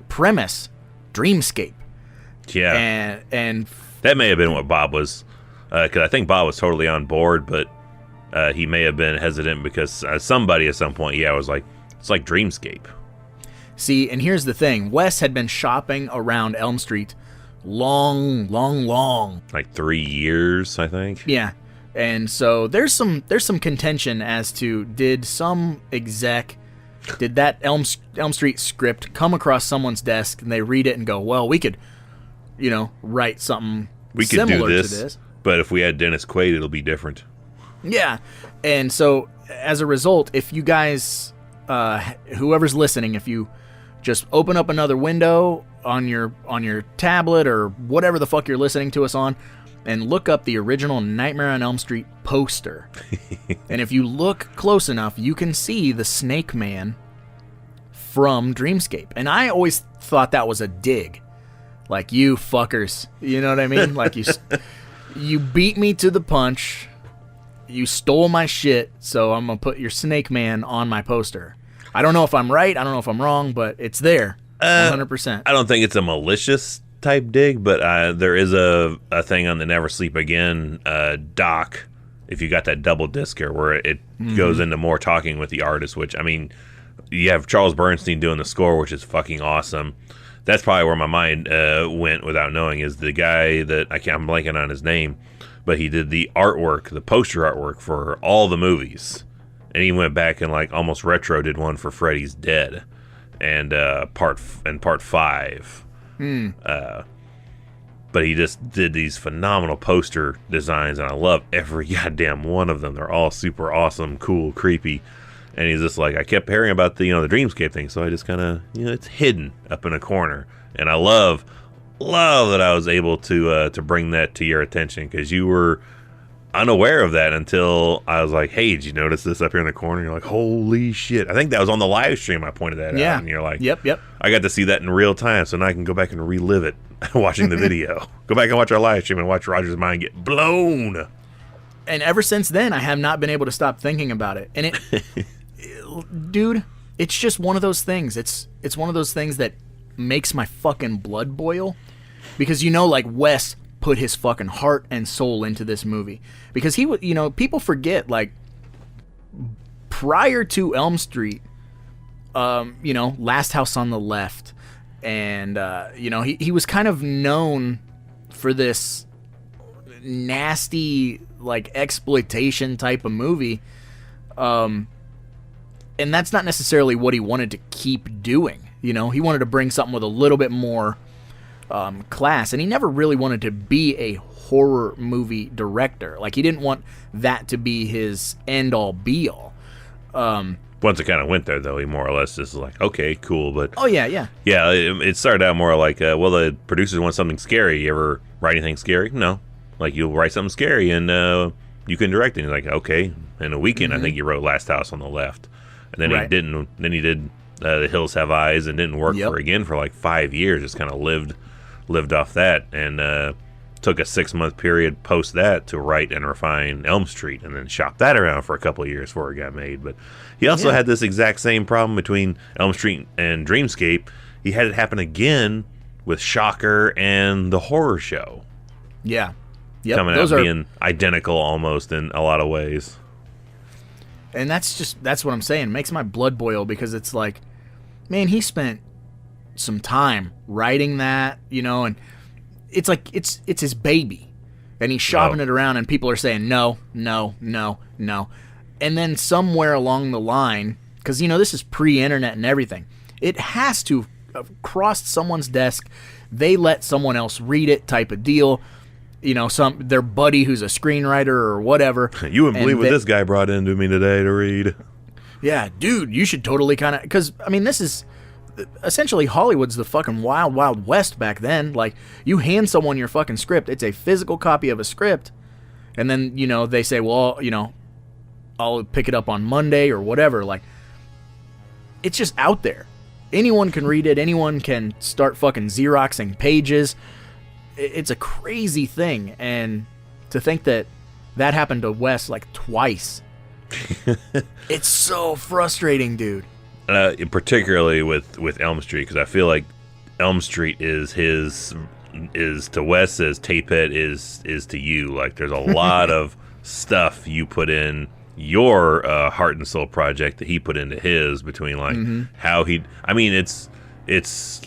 [SPEAKER 4] premise, Dreamscape.
[SPEAKER 5] Yeah.
[SPEAKER 4] And
[SPEAKER 5] that may have been what Bob was, because I think Bob was totally on board, but he may have been hesitant because somebody at some point, was like, it's like Dreamscape.
[SPEAKER 4] See, and here's the thing. Wes had been shopping around Elm Street long.
[SPEAKER 5] Like 3 years, I think.
[SPEAKER 4] Yeah. And so there's some contention as to did that Elm Street script come across someone's desk and they read it and go, well, we could, write something similar to this.
[SPEAKER 5] But if we had Dennis Quaid, it'll be different.
[SPEAKER 4] Yeah. And so as a result, if you guys, whoever's listening, if you just open up another window on your tablet or whatever the fuck you're listening to us on, and look up the original Nightmare on Elm Street poster. And if you look close enough, you can see the Snake Man from Dreamscape. And I always thought that was a dig. Like, you fuckers. You know what I mean? Like, you beat me to the punch. you stole my shit, so I'm going to put your Snake Man on my poster. I don't know if I'm right. I don't know if I'm wrong, but it's there. 100%.
[SPEAKER 5] I don't think it's a malicious type dig, but there is a thing on the Never Sleep Again doc, if you got that double discer, where it goes into more talking with the artist, which, I mean, you have Charles Bernstein doing the score, which is fucking awesome. That's probably where my mind went without knowing, is the guy that I'm blanking on his name, but he did the artwork, the poster artwork for all the movies. And he went back and like almost retro did one for Freddy's Dead and part 5. But he just did these phenomenal poster designs, and I love every goddamn one of them. They're all super awesome, cool, creepy. And he's just like, I kept hearing about the the Dreamscape thing, so I just kind of it's hidden up in a corner. And I love that I was able to bring that to your attention, because you were unaware of that until I was like, hey, did you notice this up here in the corner? And you're like, holy shit. I think that was on the live stream I pointed that out. And you're like,
[SPEAKER 4] yep.
[SPEAKER 5] I got to see that in real time, so now I can go back and relive it watching the video. Go back and watch our live stream and watch Roger's mind get blown.
[SPEAKER 4] And ever since then, I have not been able to stop thinking about it. And dude, it's just one of those things. It's one of those things that makes my fucking blood boil, because like Wes put his fucking heart and soul into this movie, because he would people forget, like, prior to Elm Street, Last House on the Left, and he was kind of known for this nasty, like, exploitation type of movie, and that's not necessarily what he wanted to keep doing. He wanted to bring something with a little bit more class, and he never really wanted to be a horror movie director. Like, he didn't want that to be his end-all be-all.
[SPEAKER 5] Once it kind of went there, though, he more or less just was like, okay, cool, but...
[SPEAKER 4] Oh, yeah.
[SPEAKER 5] Yeah, it started out more like, well, the producers want something scary. You ever write anything scary? No. Like, you'll write something scary, and you can direct it. And he's like, okay. In a weekend, I think you wrote Last House on the Left. And then he didn't. Then he did The Hills Have Eyes, and didn't work for like 5 years. Just kind of lived off that, and took a 6-month period post that to write and refine Elm Street, and then shopped that around for a couple of years before it got made. But he also had this exact same problem between Elm Street and Dreamscape. He had it happen again with Shocker and The Horror Show.
[SPEAKER 4] Yeah. Yep.
[SPEAKER 5] Coming out being identical almost in a lot of ways.
[SPEAKER 4] And that's what I'm saying. It makes my blood boil, because it's like, man, he spent some time writing that, and it's like it's his baby, and he's shopping it around, and people are saying no. And then somewhere along the line, because this is pre-internet and everything, it has to have crossed someone's desk. They let someone else read it, type of deal. Their buddy who's a screenwriter or whatever.
[SPEAKER 5] You wouldn't believe what this guy brought into me today to read.
[SPEAKER 4] Yeah, dude, you should totally kind of... Because, I mean, this is... Essentially, Hollywood's the fucking wild, wild west back then. Like, you hand someone your fucking script. It's a physical copy of a script. And then, they say, well, I'll pick it up on Monday or whatever. Like, it's just out there. Anyone can read it. Anyone can start fucking Xeroxing pages. It's a crazy thing, and to think that happened to Wes like twice, it's so frustrating, dude.
[SPEAKER 5] Particularly with Elm Street, because I feel like Elm Street is to Wes as Tapehead is to you. Like, there's a lot of stuff you put in your heart and soul project that he put into his, between like how he. I mean, it's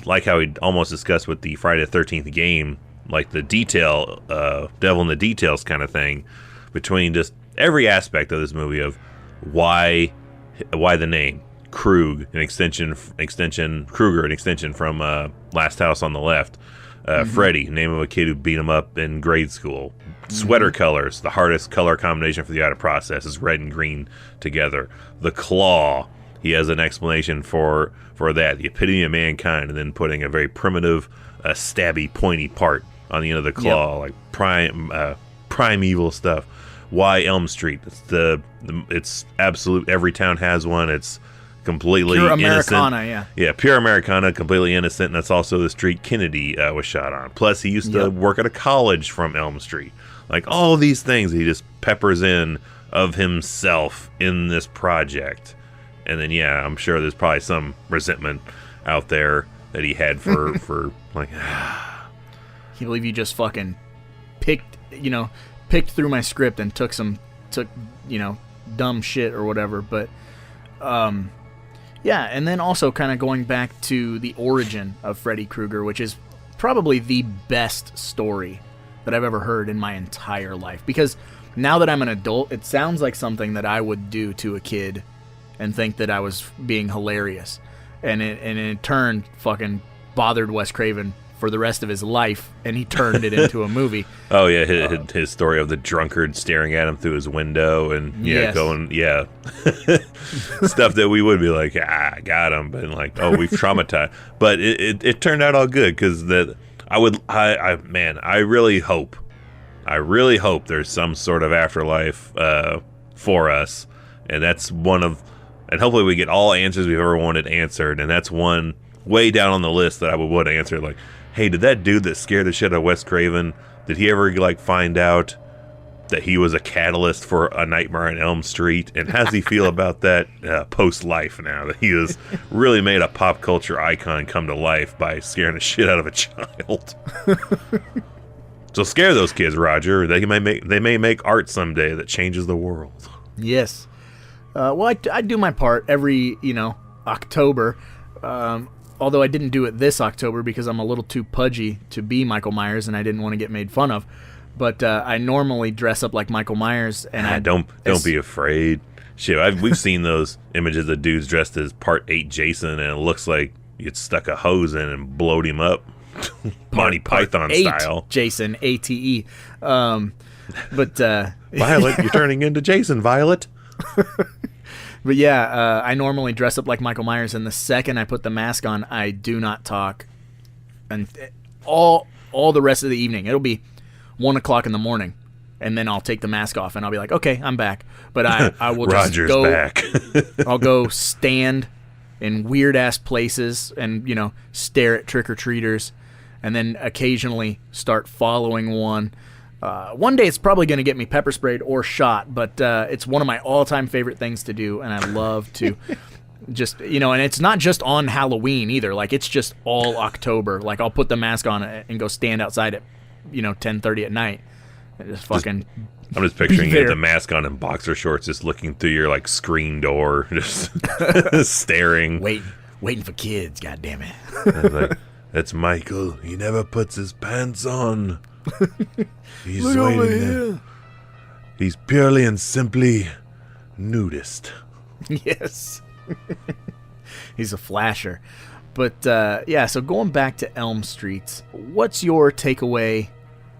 [SPEAKER 5] like how he almost discussed with the Friday the 13th game. Like the detail, devil in the details kind of thing, between just every aspect of this movie, of why the name Krug, an extension Krueger, an extension from Last House on the Left. Freddy, name of a kid who beat him up in grade school. Sweater colors, the hardest color combination for the art of process is red and green together. The claw, he has an explanation for that, the epitome of mankind, and then putting a very primitive, stabby, pointy part on the end of the claw, like primeval stuff. Why Elm Street? It's absolute. Every town has one. It's completely
[SPEAKER 4] pure
[SPEAKER 5] innocent.
[SPEAKER 4] Americana,
[SPEAKER 5] yeah, pure Americana, completely innocent, and that's also the street Kennedy was shot on. Plus, he used to work at a college from Elm Street. Like, all these things he just peppers in of himself in this project. And then, yeah, I'm sure there's probably some resentment out there that he had for like...
[SPEAKER 4] Can you believe you just fucking picked through my script and took dumb shit or whatever. But, yeah, and then also kind of going back to the origin of Freddy Krueger, which is probably the best story that I've ever heard in my entire life. Because now that I'm an adult, it sounds like something that I would do to a kid and think that I was being hilarious. And in turn, fucking bothered Wes Craven for the rest of his life, and he turned it into a movie.
[SPEAKER 5] Oh, yeah, his story of the drunkard staring at him through his window and, stuff that we would be like, I got him, but like, oh, we've traumatized. But it turned out all good, because I really hope there's some sort of afterlife for us, and that's and hopefully we get all answers we've ever wanted answered, and that's one way down on the list that I would want to answer. Like, hey, did that dude that scared the shit out of Wes Craven, did he ever like find out that he was a catalyst for A Nightmare on Elm Street? And how does he feel about that post-life now, that he has really made a pop culture icon come to life by scaring the shit out of a child? So scare those kids, Roger. They may make art someday that changes the world.
[SPEAKER 4] Yes. Well, I do my part every, October. Although I didn't do it this October because I'm a little too pudgy to be Michael Myers and I didn't want to get made fun of. But I normally dress up like Michael Myers, and
[SPEAKER 5] don't be afraid. Shit, we've seen those images of dudes dressed as Part 8 Jason, and it looks like you'd stuck a hose in and blowed him up, Monty Python style.
[SPEAKER 4] Jason, ATE. But
[SPEAKER 5] Violet, you're turning into Jason, Violet.
[SPEAKER 4] But yeah, I normally dress up like Michael Myers, and the second I put the mask on, I do not talk, and all the rest of the evening. It'll be 1 o'clock in the morning, and then I'll take the mask off, and I'll be like, okay, I'm back. But I will just
[SPEAKER 5] Roger's
[SPEAKER 4] go
[SPEAKER 5] back.
[SPEAKER 4] I'll go stand in weird ass places and stare at trick-or-treaters, and then occasionally start following one. One day it's probably going to get me pepper sprayed or shot, but it's one of my all-time favorite things to do, and I love to just, and it's not just on Halloween either. Like, it's just all October. Like, I'll put the mask on and go stand outside at, 10:30 at night. And just fucking...
[SPEAKER 5] I'm just picturing you with the mask on and boxer shorts, just looking through your, like, screen door, just staring.
[SPEAKER 4] Waiting for kids, goddammit.
[SPEAKER 5] Like, that's Michael. He never puts his pants on. He's
[SPEAKER 4] Look
[SPEAKER 5] waiting
[SPEAKER 4] over
[SPEAKER 5] there.
[SPEAKER 4] here.
[SPEAKER 5] He's purely and simply nudist.
[SPEAKER 4] Yes. He's a flasher. But, so going back to Elm Street, what's your takeaway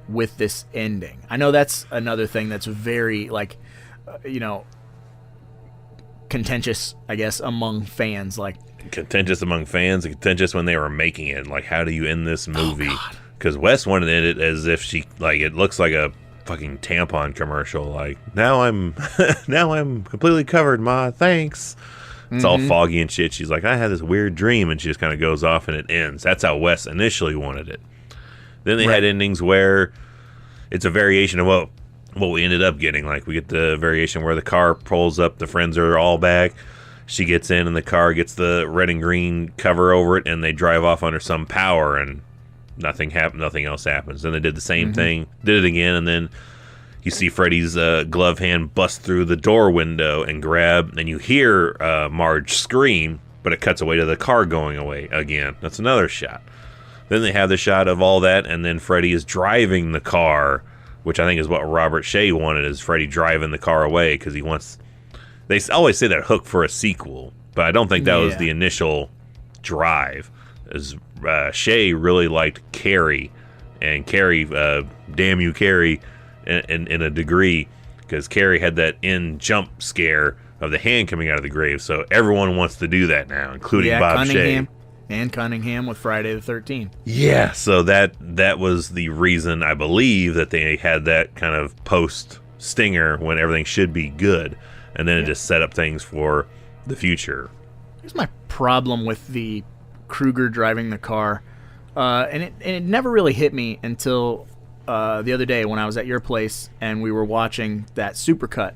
[SPEAKER 4] with this ending? I know that's another thing that's very, contentious, I guess, among fans.
[SPEAKER 5] Contentious among fans, and contentious when they were making it. Like, how do you end this movie? Because Wes wanted to end it as if it looks like a fucking tampon commercial. Like, now I'm completely covered, Ma. Thanks. It's all foggy and shit. She's like, I had this weird dream, and she just kind of goes off and it ends. That's how Wes initially wanted it. Then they had endings where it's a variation of what we ended up getting. Like, we get the variation where the car pulls up, the friends are all back. She gets in, and the car gets the red and green cover over it, and they drive off under some power, and nothing else happens. Then they did the same thing, did it again, and then you see Freddy's glove hand bust through the door window and grab, and you hear Marge scream, but it cuts away to the car going away again. That's another shot. Then they have the shot of all that, and then Freddy is driving the car, which I think is what Robert Shea wanted, is Freddy driving the car away, because he wants... They always say that hook for a sequel, but I don't think that was the initial drive. As Shea really liked Carrie, and Carrie, damn you, Carrie, in a degree, because Carrie had that end jump scare of the hand coming out of the grave. So everyone wants to do that now, including Bob
[SPEAKER 4] Cunningham.
[SPEAKER 5] Shea.
[SPEAKER 4] And Cunningham with Friday the 13th.
[SPEAKER 5] Yeah, so that was the reason, I believe, that they had that kind of post-stinger when everything should be good. And then it just set up things for the future.
[SPEAKER 4] Here's my problem with the Krueger driving the car. And it never really hit me until the other day when I was at your place and we were watching that supercut.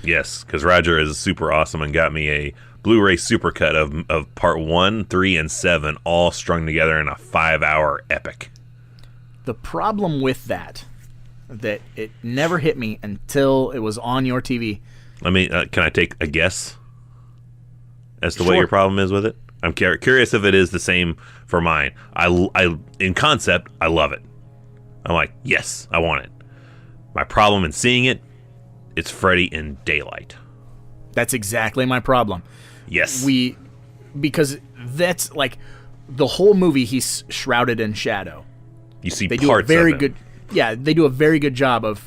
[SPEAKER 5] Yes, because Roger is super awesome and got me a Blu-ray supercut of part 1, 3, and 7 all strung together in a 5-hour epic.
[SPEAKER 4] The problem with that it never hit me until it was on your TV.
[SPEAKER 5] Let me. Can I take a guess as to what your problem is with it? I'm curious if it is the same for mine. I in concept, I love it. I'm like, yes, I want it. My problem in seeing it, it's Freddy in daylight.
[SPEAKER 4] That's exactly my problem.
[SPEAKER 5] Yes.
[SPEAKER 4] Because that's like the whole movie. He's shrouded in shadow.
[SPEAKER 5] You see
[SPEAKER 4] they
[SPEAKER 5] parts
[SPEAKER 4] do a very
[SPEAKER 5] of him.
[SPEAKER 4] good. Yeah, they do a very good job of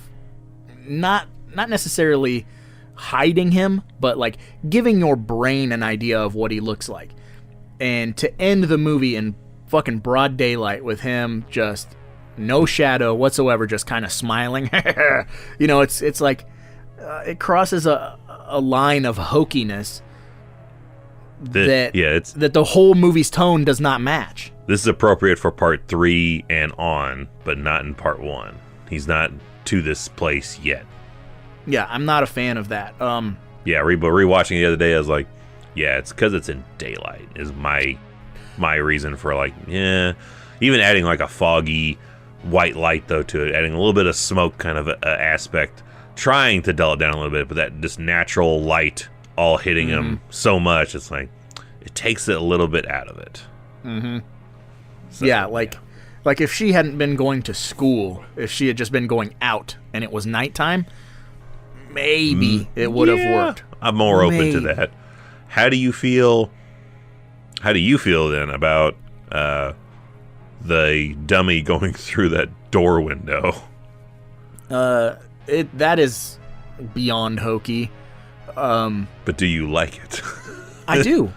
[SPEAKER 4] not necessarily hiding him, but like giving your brain an idea of what he looks like. And to end the movie in fucking broad daylight with him just no shadow whatsoever, just kind of smiling. You know, it's like it crosses a line of hokiness that the whole movie's tone does not match.
[SPEAKER 5] This is appropriate for part 3 and on, but not in part 1. He's not to this place yet.
[SPEAKER 4] Yeah, I'm not a fan of that.
[SPEAKER 5] Yeah, but rewatching it the other day, I was like, yeah, it's because it's in daylight is my reason for like, yeah. Even adding like a foggy white light though to it, adding a little bit of smoke kind of a aspect, trying to dull it down a little bit, but that just natural light all hitting him so much, it's like it takes it a little bit out of it.
[SPEAKER 4] Mm-hmm. So, yeah, like if she hadn't been going to school, if she had just been going out and it was nighttime, maybe it would have worked.
[SPEAKER 5] I'm more open to that. How do you feel then about the dummy going through that door window?
[SPEAKER 4] That is beyond hokey.
[SPEAKER 5] But do you like it?
[SPEAKER 4] I do.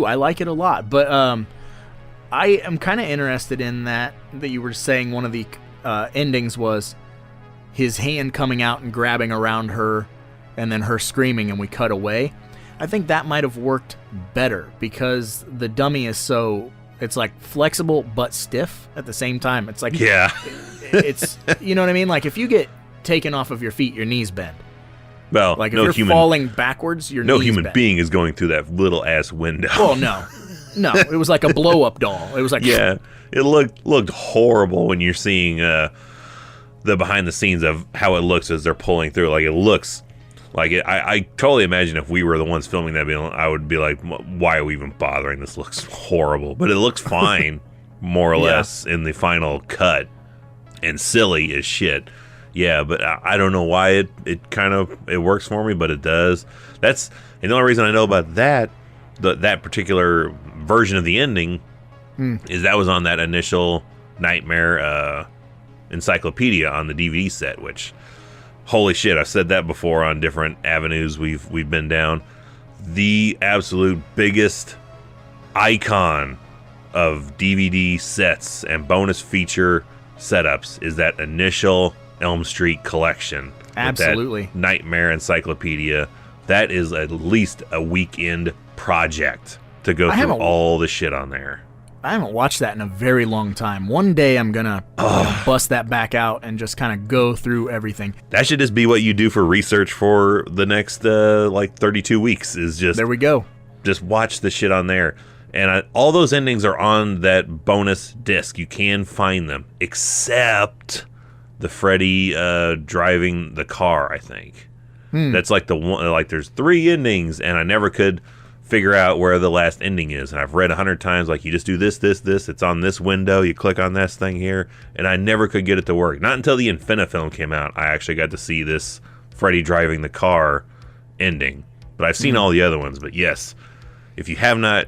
[SPEAKER 4] I like it a lot. But I am kind of interested in that you were saying one of the endings was his hand coming out and grabbing around her and then her screaming and we cut away. I think that might have worked better because the dummy is so, it's like flexible but stiff at the same time. It's like,
[SPEAKER 5] yeah,
[SPEAKER 4] it's, you know what I mean? Like if you get taken off of your feet, your knees bend.
[SPEAKER 5] Well,
[SPEAKER 4] like if you're falling backwards, your knees bend. No
[SPEAKER 5] human being is going through that little ass window.
[SPEAKER 4] Well, no, it was like a blow up doll. It was like,
[SPEAKER 5] yeah, it looked horrible when you're seeing the behind the scenes of how it looks as they're pulling through. Like it looks like it. I totally imagine if we were the ones filming that, I would be like, why are we even bothering? This looks horrible, but it looks fine, more or less, in the final cut, and silly as shit. Yeah, but I don't know why it works for me, but it does. And the only reason I know about that particular version of the ending is that was on that initial Nightmare encyclopedia on the DVD set, which, holy shit, I've said that before on different avenues we've been down. The absolute biggest icon of DVD sets and bonus feature setups is that initial Elm Street collection.
[SPEAKER 4] Absolutely.
[SPEAKER 5] That Nightmare encyclopedia. That is at least a weekend project to go through all the shit on there.
[SPEAKER 4] I haven't watched that in a very long time. One day I'm gonna bust that back out and just kind of go through everything.
[SPEAKER 5] That should just be what you do for research for the next 32 weeks. Is just
[SPEAKER 4] there we go.
[SPEAKER 5] Just watch the shit on there, and all those endings are on that bonus disc. You can find them, except the Freddy driving the car. I think that's like the one. Like there's 3 endings, and I never could figure out where the last ending is. And I've read 100 times, like, you just do this. It's on this window. You click on this thing here. And I never could get it to work. Not until the Infinifilm came out, I actually got to see this Freddy driving the car ending. But I've seen all the other ones. But yes, if you have not,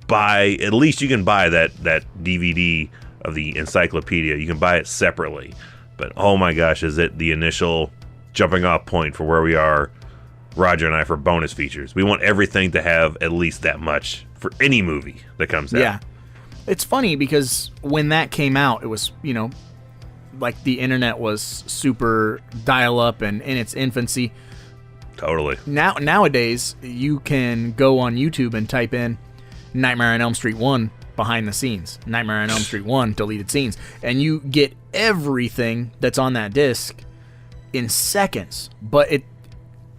[SPEAKER 5] at least you can buy that DVD of the encyclopedia. You can buy it separately. But oh my gosh, is it the initial jumping off point for where we are, Roger and I, for bonus features. We want everything to have at least that much for any movie that comes out.
[SPEAKER 4] Yeah. It's funny because when that came out, it was, like the internet was super dial-up and in its infancy.
[SPEAKER 5] Totally.
[SPEAKER 4] Nowadays, you can go on YouTube and type in Nightmare on Elm Street 1 behind the scenes, Nightmare on Elm Street 1 deleted scenes, and you get everything that's on that disc in seconds. But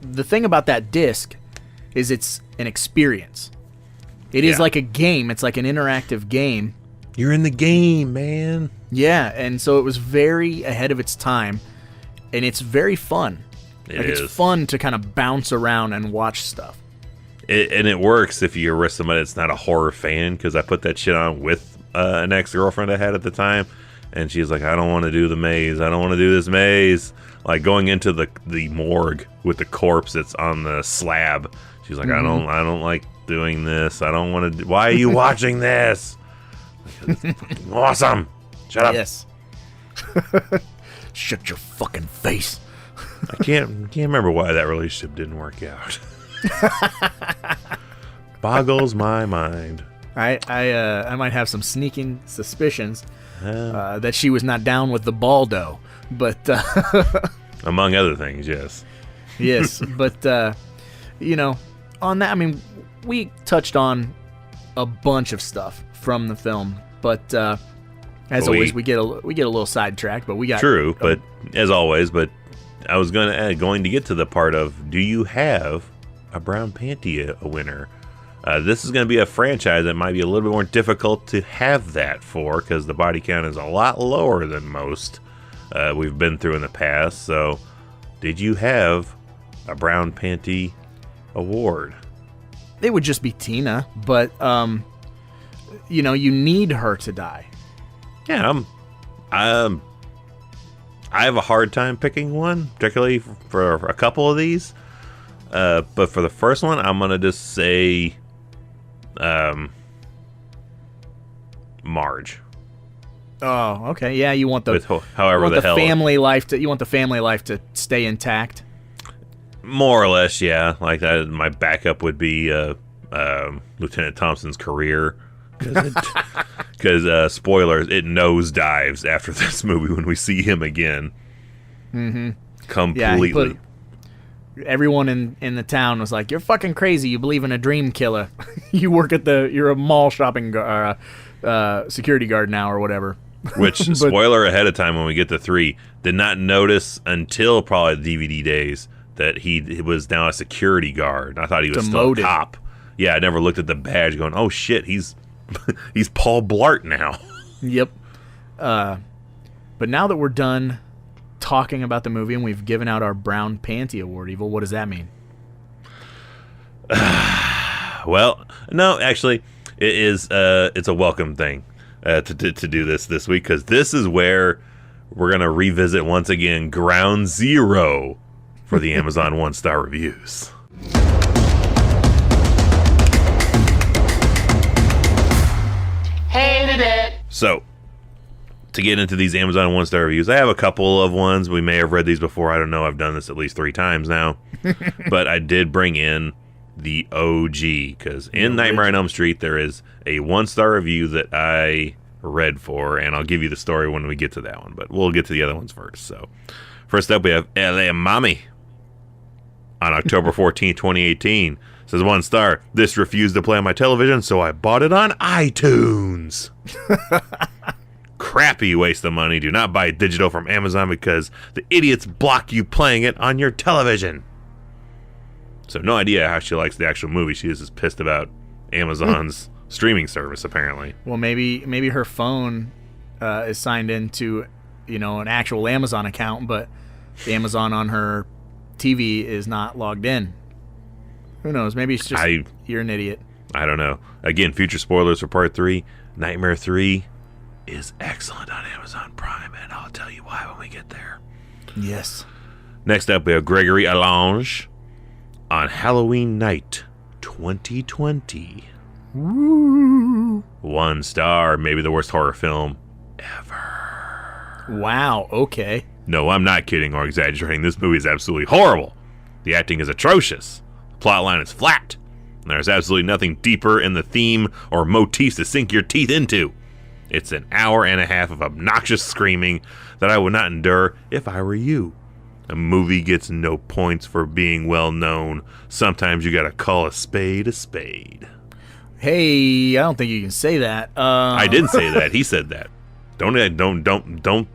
[SPEAKER 4] the thing about that disc is it's an experience. It is like a game. It's like an interactive game.
[SPEAKER 5] You're in the game, man.
[SPEAKER 4] Yeah, and so it was very ahead of its time, and it's very fun. It's fun to kind of bounce around and watch stuff.
[SPEAKER 5] It works if you're with somebody that's not a horror fan, because I put that shit on with an ex-girlfriend I had at the time, and she's like, I don't want to do the maze. I don't want to do this maze. Like going into the morgue with the corpse that's on the slab. She's like, I don't like doing this. I don't want to. Why are you watching this? It's fucking awesome. Shut up.
[SPEAKER 4] Yes. Shut your fucking face.
[SPEAKER 5] I can't remember why that relationship didn't work out. Boggles my mind.
[SPEAKER 4] I might have some sneaking suspicions that she was not down with the Baldo, but
[SPEAKER 5] among other things, yes.
[SPEAKER 4] Yes, but on that, I mean, we touched on a bunch of stuff from the film, but as always, we get a little sidetracked. But we got
[SPEAKER 5] true, but as always, but I was going to get to the part of, do you have a brown panty a winner? This is going to be a franchise that might be a little bit more difficult to have that for, because the body count is a lot lower than most we've been through in the past. So, did you have a brown panty award?
[SPEAKER 4] It would just be Tina, but you need her to die.
[SPEAKER 5] Yeah, I have a hard time picking one, particularly for a couple of these. But for the first one, I'm gonna just say Marge.
[SPEAKER 4] Oh, okay. Yeah, you want the family life to you want the family life to stay intact.
[SPEAKER 5] More or less, yeah. Like that, my backup would be Lieutenant Thompson's career, because spoilers, it nosedives after this movie when we see him again. Mm-hmm. Completely.
[SPEAKER 4] Yeah, everyone in the town was like, "You're fucking crazy. You believe in a dream killer. You're a mall shopping security guard now or whatever."
[SPEAKER 5] Which, spoiler ahead of time when we get to 3, did not notice until probably the DVD days that he was now a security guard. I thought he was
[SPEAKER 4] demoted.
[SPEAKER 5] Still a cop. Yeah, I never looked at the badge going, oh shit, he's Paul Blart now.
[SPEAKER 4] Yep. But now that we're done talking about the movie and we've given out our brown panty award, Evil, what does that mean?
[SPEAKER 5] Well, no, actually, it is. It's a welcome thing to do this week, because this is where we're gonna revisit once again Ground Zero for the Amazon 1-star reviews.
[SPEAKER 6] Hated it.
[SPEAKER 5] So, to get into these Amazon 1-star reviews, I have a couple of ones. We may have read these before. I don't know. I've done this at least 3 times now. But I did bring in the OG, because in Nightmare on Elm Street, there is a 1-star review that I read for, and I'll give you the story when we get to that one. But we'll get to the other ones first. So, first up, we have LA Mommy on October 14, 2018. Says 1 star. This refused to play on my television, so I bought it on iTunes. Crappy waste of money. Do not buy digital from Amazon because the idiots block you playing it on your television. So no idea how she likes the actual movie. She is just pissed about Amazon's streaming service, apparently.
[SPEAKER 4] Well, maybe her phone is signed into, an actual Amazon account, but the Amazon on her TV is not logged in. Who knows? Maybe it's just you're an idiot.
[SPEAKER 5] I don't know. Again, future spoilers for Part 3. Nightmare 3 is excellent on Amazon Prime, and I'll tell you why when we get there.
[SPEAKER 4] Yes.
[SPEAKER 5] Next up, we have Gregory Allange on Halloween Night 2020.
[SPEAKER 4] Woo.
[SPEAKER 5] 1 star, maybe the worst horror film ever.
[SPEAKER 4] Wow, okay.
[SPEAKER 5] No, I'm not kidding or exaggerating. This movie is absolutely horrible. The acting is atrocious. The plot line is flat. And there's absolutely nothing deeper in the theme or motifs to sink your teeth into. It's an hour and a half of obnoxious screaming that I would not endure if I were you. A movie gets no points for being well known. Sometimes you gotta call a spade a spade.
[SPEAKER 4] Hey, I don't think you can say that.
[SPEAKER 5] I didn't say that. He said that. Don't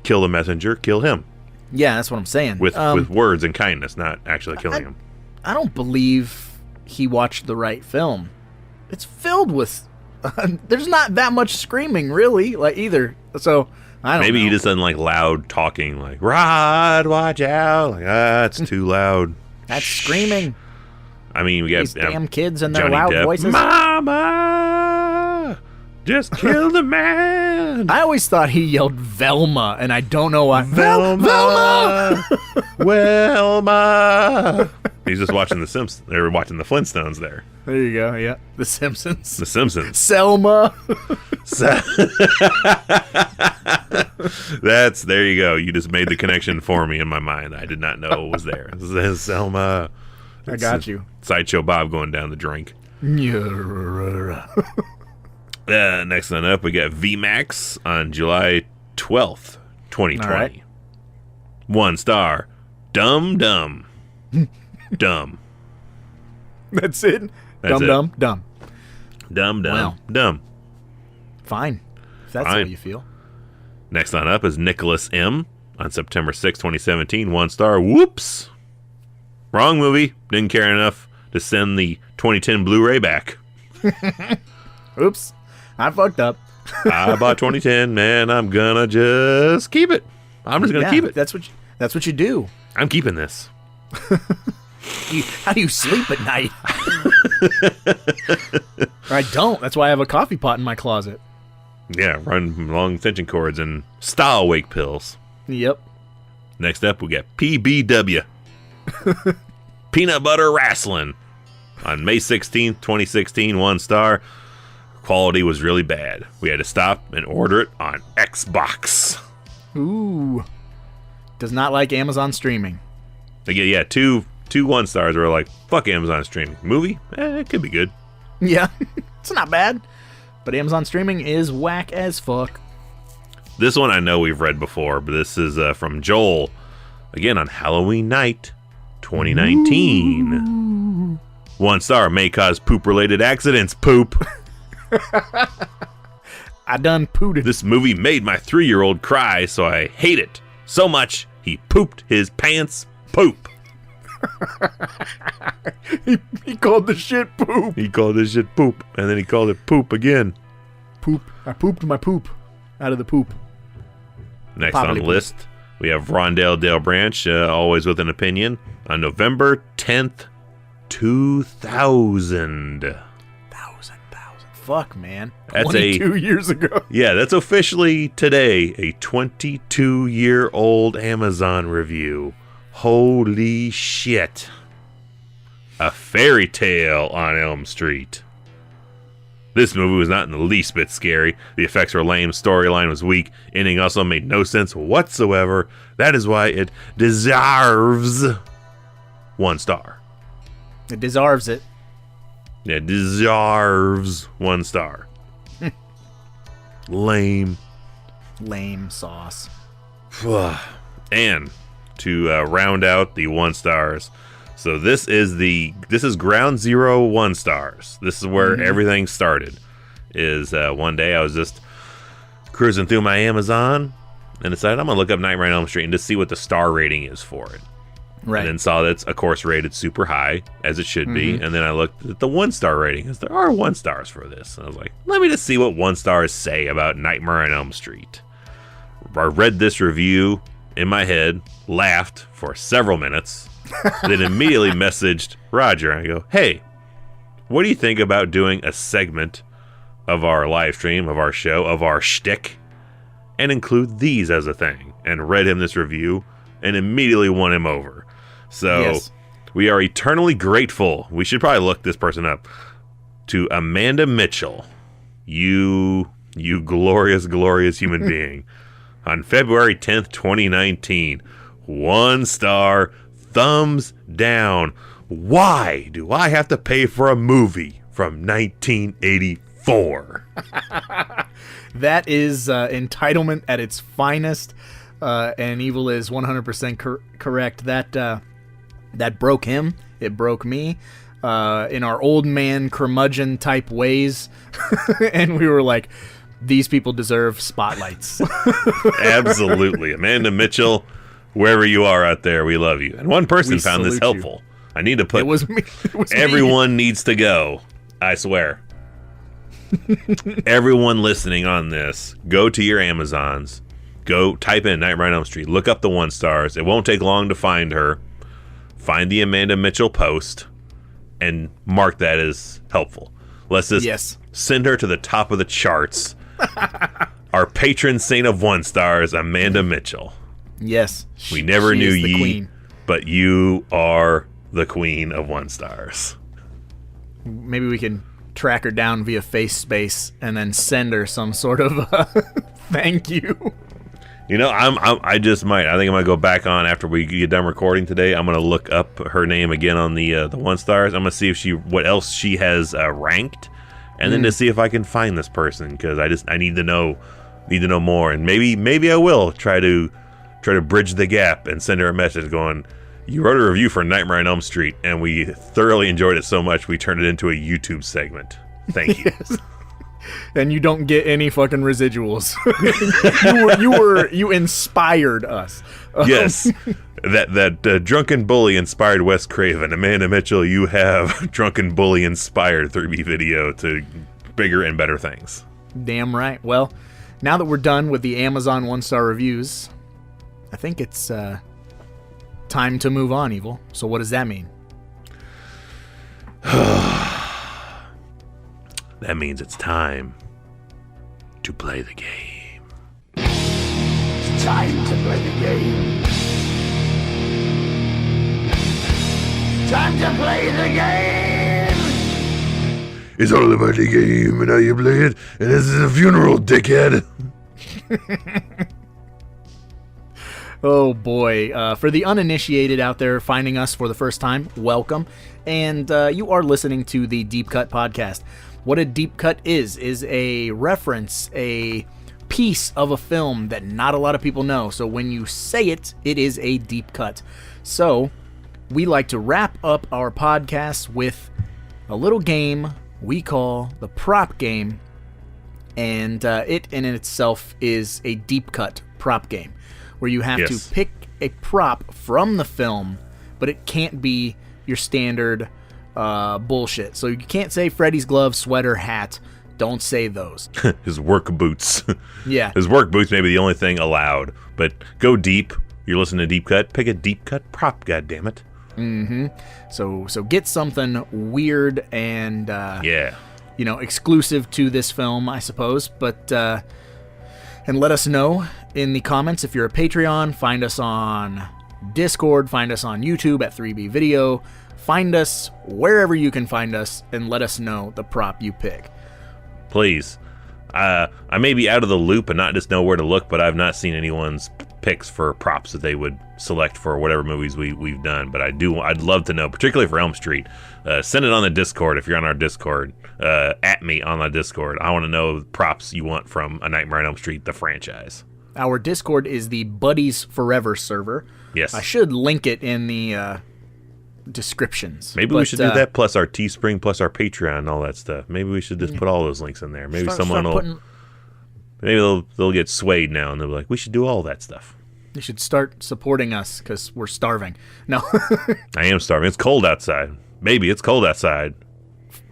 [SPEAKER 5] kill the messenger. Kill him.
[SPEAKER 4] Yeah, that's what I'm saying.
[SPEAKER 5] With words and kindness, not actually killing him.
[SPEAKER 4] I don't believe he watched the right film. It's filled with... there's not that much screaming, really, either. So, I don't know.
[SPEAKER 5] Maybe he just doesn't like loud talking, like, Rod, watch out. Like, it's too loud.
[SPEAKER 4] That's screaming.
[SPEAKER 5] I mean, we got...
[SPEAKER 4] These damn kids and their
[SPEAKER 5] Johnny
[SPEAKER 4] loud
[SPEAKER 5] Depp.
[SPEAKER 4] voices.
[SPEAKER 5] Mama! Just kill the man!
[SPEAKER 4] I always thought he yelled Velma, and I don't know why.
[SPEAKER 5] Velma! Velma! He's just watching The Simpsons. They were watching the Flintstones there.
[SPEAKER 4] There you go, yeah. The Simpsons.
[SPEAKER 5] The Simpsons.
[SPEAKER 4] Selma.
[SPEAKER 5] There you go. You just made the connection for me in my mind. I did not know it was there. Selma.
[SPEAKER 4] I got you.
[SPEAKER 5] Sideshow Bob going down the drink. Next one up, we got VMAX on July 12th, 2020.
[SPEAKER 4] Right.
[SPEAKER 5] 1 star. Dumb. Dumb.
[SPEAKER 4] That's it?
[SPEAKER 5] That's
[SPEAKER 4] Dumb.
[SPEAKER 5] Wow. Dumb.
[SPEAKER 4] Fine. If that's how you feel.
[SPEAKER 5] Next on up is Nicholas M. on September 6, 2017. 1 star. Whoops. Wrong movie. Didn't care enough to send the 2010 Blu-ray back.
[SPEAKER 4] Oops. I fucked up.
[SPEAKER 5] I bought 2010, man. I'm gonna just keep it. I'm just gonna keep it.
[SPEAKER 4] That's what you do.
[SPEAKER 5] I'm keeping this.
[SPEAKER 4] How do you sleep at night? I don't. That's why I have a coffee pot in my closet.
[SPEAKER 5] Yeah, run long extension cords and style wake pills.
[SPEAKER 4] Yep.
[SPEAKER 5] Next up, we got PBW. Peanut Butter Wrestling. On May 16th, 2016, 1 star. Quality was really bad. We had to stop and order it on Xbox.
[SPEAKER 4] Ooh. Does not like Amazon streaming.
[SPEAKER 5] Yeah, two 1 stars were like, fuck Amazon streaming. Movie? It could be good.
[SPEAKER 4] Yeah, it's not bad. But Amazon streaming is whack as fuck.
[SPEAKER 5] This one I know we've read before, but this is from Joel. Again, on Halloween night, 2019. Ooh. 1 star, may cause poop-related accidents. Poop.
[SPEAKER 4] I done pooted.
[SPEAKER 5] This movie made my 3-year-old cry, so I hate it so much he pooped his pants poop.
[SPEAKER 4] he called the shit poop.
[SPEAKER 5] He called this shit poop, and then he called it poop again.
[SPEAKER 4] Poop. I pooped my poop out of the poop.
[SPEAKER 5] Next on the list, we have Rondell Dale Branch, always with an opinion, on November 10th, 2000.
[SPEAKER 4] Fuck, man.
[SPEAKER 5] That's
[SPEAKER 4] 22 years ago.
[SPEAKER 5] Yeah, that's officially today a 22-year-old Amazon review. Holy shit. A Fairy Tale on Elm Street. This movie was not in the least bit scary. The effects were lame, storyline was weak, ending also made no sense whatsoever. That is why it deserves 1 star.
[SPEAKER 4] It deserves it.
[SPEAKER 5] It deserves 1 star. Lame
[SPEAKER 4] sauce.
[SPEAKER 5] And to round out the 1 stars, so this is ground zero 1 stars. This is where everything started. Is one day I was just cruising through my Amazon and decided I'm gonna look up Nightmare on Elm Street and just see what the star rating is for it.
[SPEAKER 4] Right.
[SPEAKER 5] And then saw that's of course rated super high, as it should be. And then I looked at the 1 star rating, because there are 1 stars for this. And I was like, let me just see what 1 stars say about Nightmare on Elm Street. I read this review in my head, laughed for several minutes, then immediately messaged Roger. I go, hey, what do you think about doing a segment of our live stream, of our show, of our shtick, and include these as a thing? And read him this review and immediately won him over. So
[SPEAKER 4] yes.
[SPEAKER 5] We are eternally grateful. We should probably look this person up. To Amanda Mitchell. You glorious, glorious human being. On February 10th, 2019. 1 star, thumbs down. Why do I have to pay for a movie from 1984?
[SPEAKER 4] That is entitlement at its finest. And Evil is 100% correct. That broke him. It broke me. In our old man curmudgeon type ways. And we were like, these people deserve spotlights.
[SPEAKER 5] Absolutely. Amanda Mitchell, Wherever you are out there, we love you. And one person found this helpful. I need to put...
[SPEAKER 4] It was me.
[SPEAKER 5] Everyone needs to go. I swear. Everyone listening on this, go to your Amazons. Go type in Nightmare on Elm Street. Look up the 1 stars. It won't take long to find her. Find the Amanda Mitchell post and mark that as helpful. Let's just send her to the top of the charts. Our patron saint of 1 stars, Amanda Mitchell.
[SPEAKER 4] Yes.
[SPEAKER 5] We never knew ye,
[SPEAKER 4] queen.
[SPEAKER 5] but you are the queen of 1 stars.
[SPEAKER 4] Maybe we can track her down via FaceSpace and then send her some sort of thank you.
[SPEAKER 5] You know, I just might. I think I'm gonna go back on after we get done recording today. I'm gonna look up her name again on the 1 stars. I'm gonna see if what else she has ranked, and then to see if I can find this person, because I need to know more, and maybe I will try to bridge the gap and send her a message going, you wrote a review for Nightmare on Elm Street, and we thoroughly enjoyed it so much we turned it into a YouTube segment. Thank you.
[SPEAKER 4] Yes. And you don't get any fucking residuals. You inspired us.
[SPEAKER 5] Yes. That drunken bully inspired Wes Craven. Amanda Mitchell, you have drunken bully inspired 3B video to bigger and better things.
[SPEAKER 4] Damn right. Well, now that we're done with the Amazon 1-star reviews, I think it's time to move on, Evil. So what does that mean?
[SPEAKER 5] That means it's time to play the game.
[SPEAKER 1] It's time to play the game. Time to play the game.
[SPEAKER 5] It's all about the game and how you play it, and this is a funeral, dickhead.
[SPEAKER 4] Oh boy. For the uninitiated out there finding us for the first time, welcome. And you are listening to the Deep Cut Podcast. What a deep cut is a reference, a piece of a film that not a lot of people know. So when you say it, it is a deep cut. So we like to wrap up our podcast with a little game we call the prop game. And it in itself is a deep cut prop game where you have to pick a prop from the film, but it can't be your standard bullshit. So you can't say Freddy's glove, sweater, hat. Don't say those.
[SPEAKER 5] His work boots.
[SPEAKER 4] Yeah.
[SPEAKER 5] His work boots may be the only thing allowed. But go deep. You're listening to Deep Cut. Pick a deep cut prop, goddammit.
[SPEAKER 4] Mm-hmm. So get something weird and exclusive to this film, I suppose. But and let us know in the comments if you're a Patreon. Find us on Discord. Find us on YouTube at 3B Video. Find us wherever you can find us and let us know the prop you pick.
[SPEAKER 5] Please. I may be out of the loop and not just know where to look, but I've not seen anyone's picks for props that they would select for whatever movies we've done. But I'd love to know, particularly for Elm Street. Send it on the Discord if you're on our Discord. At me on the Discord. I want to know props you want from A Nightmare on Elm Street, the franchise.
[SPEAKER 4] Our Discord is the Buddies Forever server.
[SPEAKER 5] Yes.
[SPEAKER 4] I should link it in the descriptions.
[SPEAKER 5] Maybe we should do that plus our Teespring plus our Patreon and all that stuff. Maybe we should just put all those links in there. Maybe maybe they'll get swayed now and they'll be like, we should do all that stuff.
[SPEAKER 4] You should start supporting us because we're starving. No.
[SPEAKER 5] I am starving. It's cold outside. Maybe it's cold outside.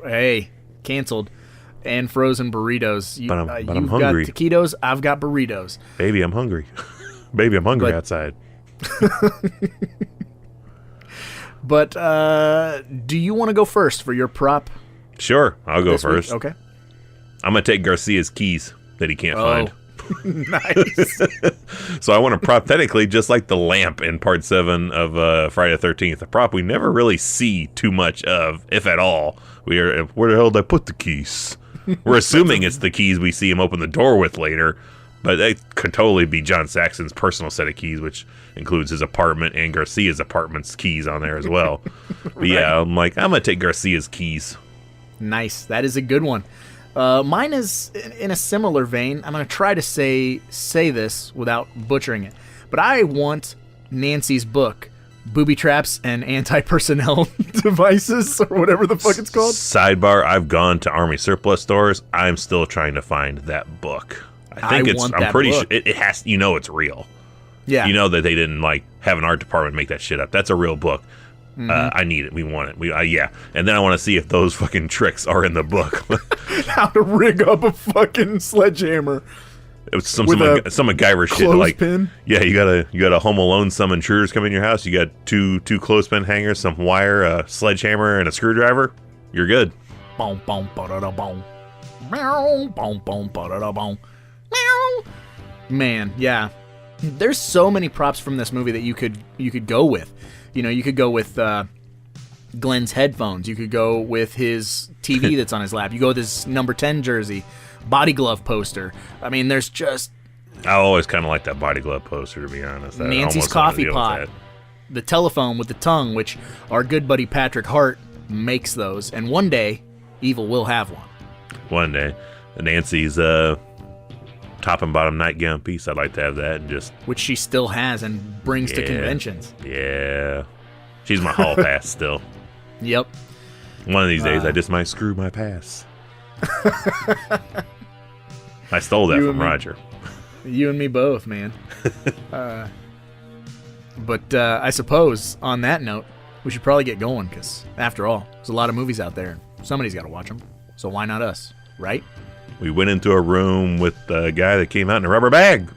[SPEAKER 4] Hey, canceled. And frozen burritos.
[SPEAKER 5] But I'm
[SPEAKER 4] you've
[SPEAKER 5] hungry.
[SPEAKER 4] Got taquitos. I've got burritos.
[SPEAKER 5] Baby, I'm hungry. Baby, I'm hungry outside.
[SPEAKER 4] But do you want to go first for your prop?
[SPEAKER 5] Sure, I'll go first.
[SPEAKER 4] Okay.
[SPEAKER 5] I'm going to take Garcia's keys that he can't find.
[SPEAKER 4] Nice.
[SPEAKER 5] So I want to prop technically just like the lamp in part 7 of Friday the 13th. A prop we never really see too much of, if at all. Where the hell did I put the keys? We're assuming it's the keys we see him open the door with later. But that could totally be John Saxon's personal set of keys, which includes his apartment and Garcia's apartment's keys on there as well. But yeah, I'm going to take Garcia's keys.
[SPEAKER 4] Nice. That is a good one. Mine is in a similar vein. I'm going to try to say this without butchering it. But I want Nancy's book, Booby Traps and Anti-Personnel Devices, or whatever the fuck it's called.
[SPEAKER 5] Sidebar, I've gone to Army surplus stores. I'm still trying to find that book. I'm pretty sure it has, it's real.
[SPEAKER 4] Yeah.
[SPEAKER 5] You know that they didn't like have an art department make that shit up. That's a real book. I need it. We want it. Yeah. And then I want to see if those fucking tricks are in the book.
[SPEAKER 4] How to rig up a fucking sledgehammer.
[SPEAKER 5] It was some MacGyver shit. Like,
[SPEAKER 4] clothespin?
[SPEAKER 5] Yeah, you got a Home Alone. Some intruders come in your house. You got two clothespin hangers, some wire, a sledgehammer, and a screwdriver. You're good.
[SPEAKER 4] Boom, boom, ba-da-da-boom. Meow, boom, boom, ba-da-da-boom. Meow. Man, yeah. There's so many props from this movie that you could go with. You know, you could go with Glenn's headphones. You could go with his TV that's on his lap. You go with his number 10 jersey, body glove poster. I mean, there's just...
[SPEAKER 5] I always kind of like that body glove poster, to be honest.
[SPEAKER 4] Nancy's coffee pot. The telephone with the tongue, which our good buddy Patrick Hart makes those. And one day, Evil will have one.
[SPEAKER 5] One day. Nancy's top and bottom nightgown piece. I'd like to have that. And just
[SPEAKER 4] which she still has and brings to conventions.
[SPEAKER 5] Yeah. She's my hall pass still.
[SPEAKER 4] Yep.
[SPEAKER 5] One of these days, I just might screw my pass. I stole that from Roger.
[SPEAKER 4] You and me both, man. But I suppose, on that note, we should probably get going, because, after all, there's a lot of movies out there. Somebody's got to watch them. So why not us, right?
[SPEAKER 5] We went into a room with a guy that came out in a rubber bag.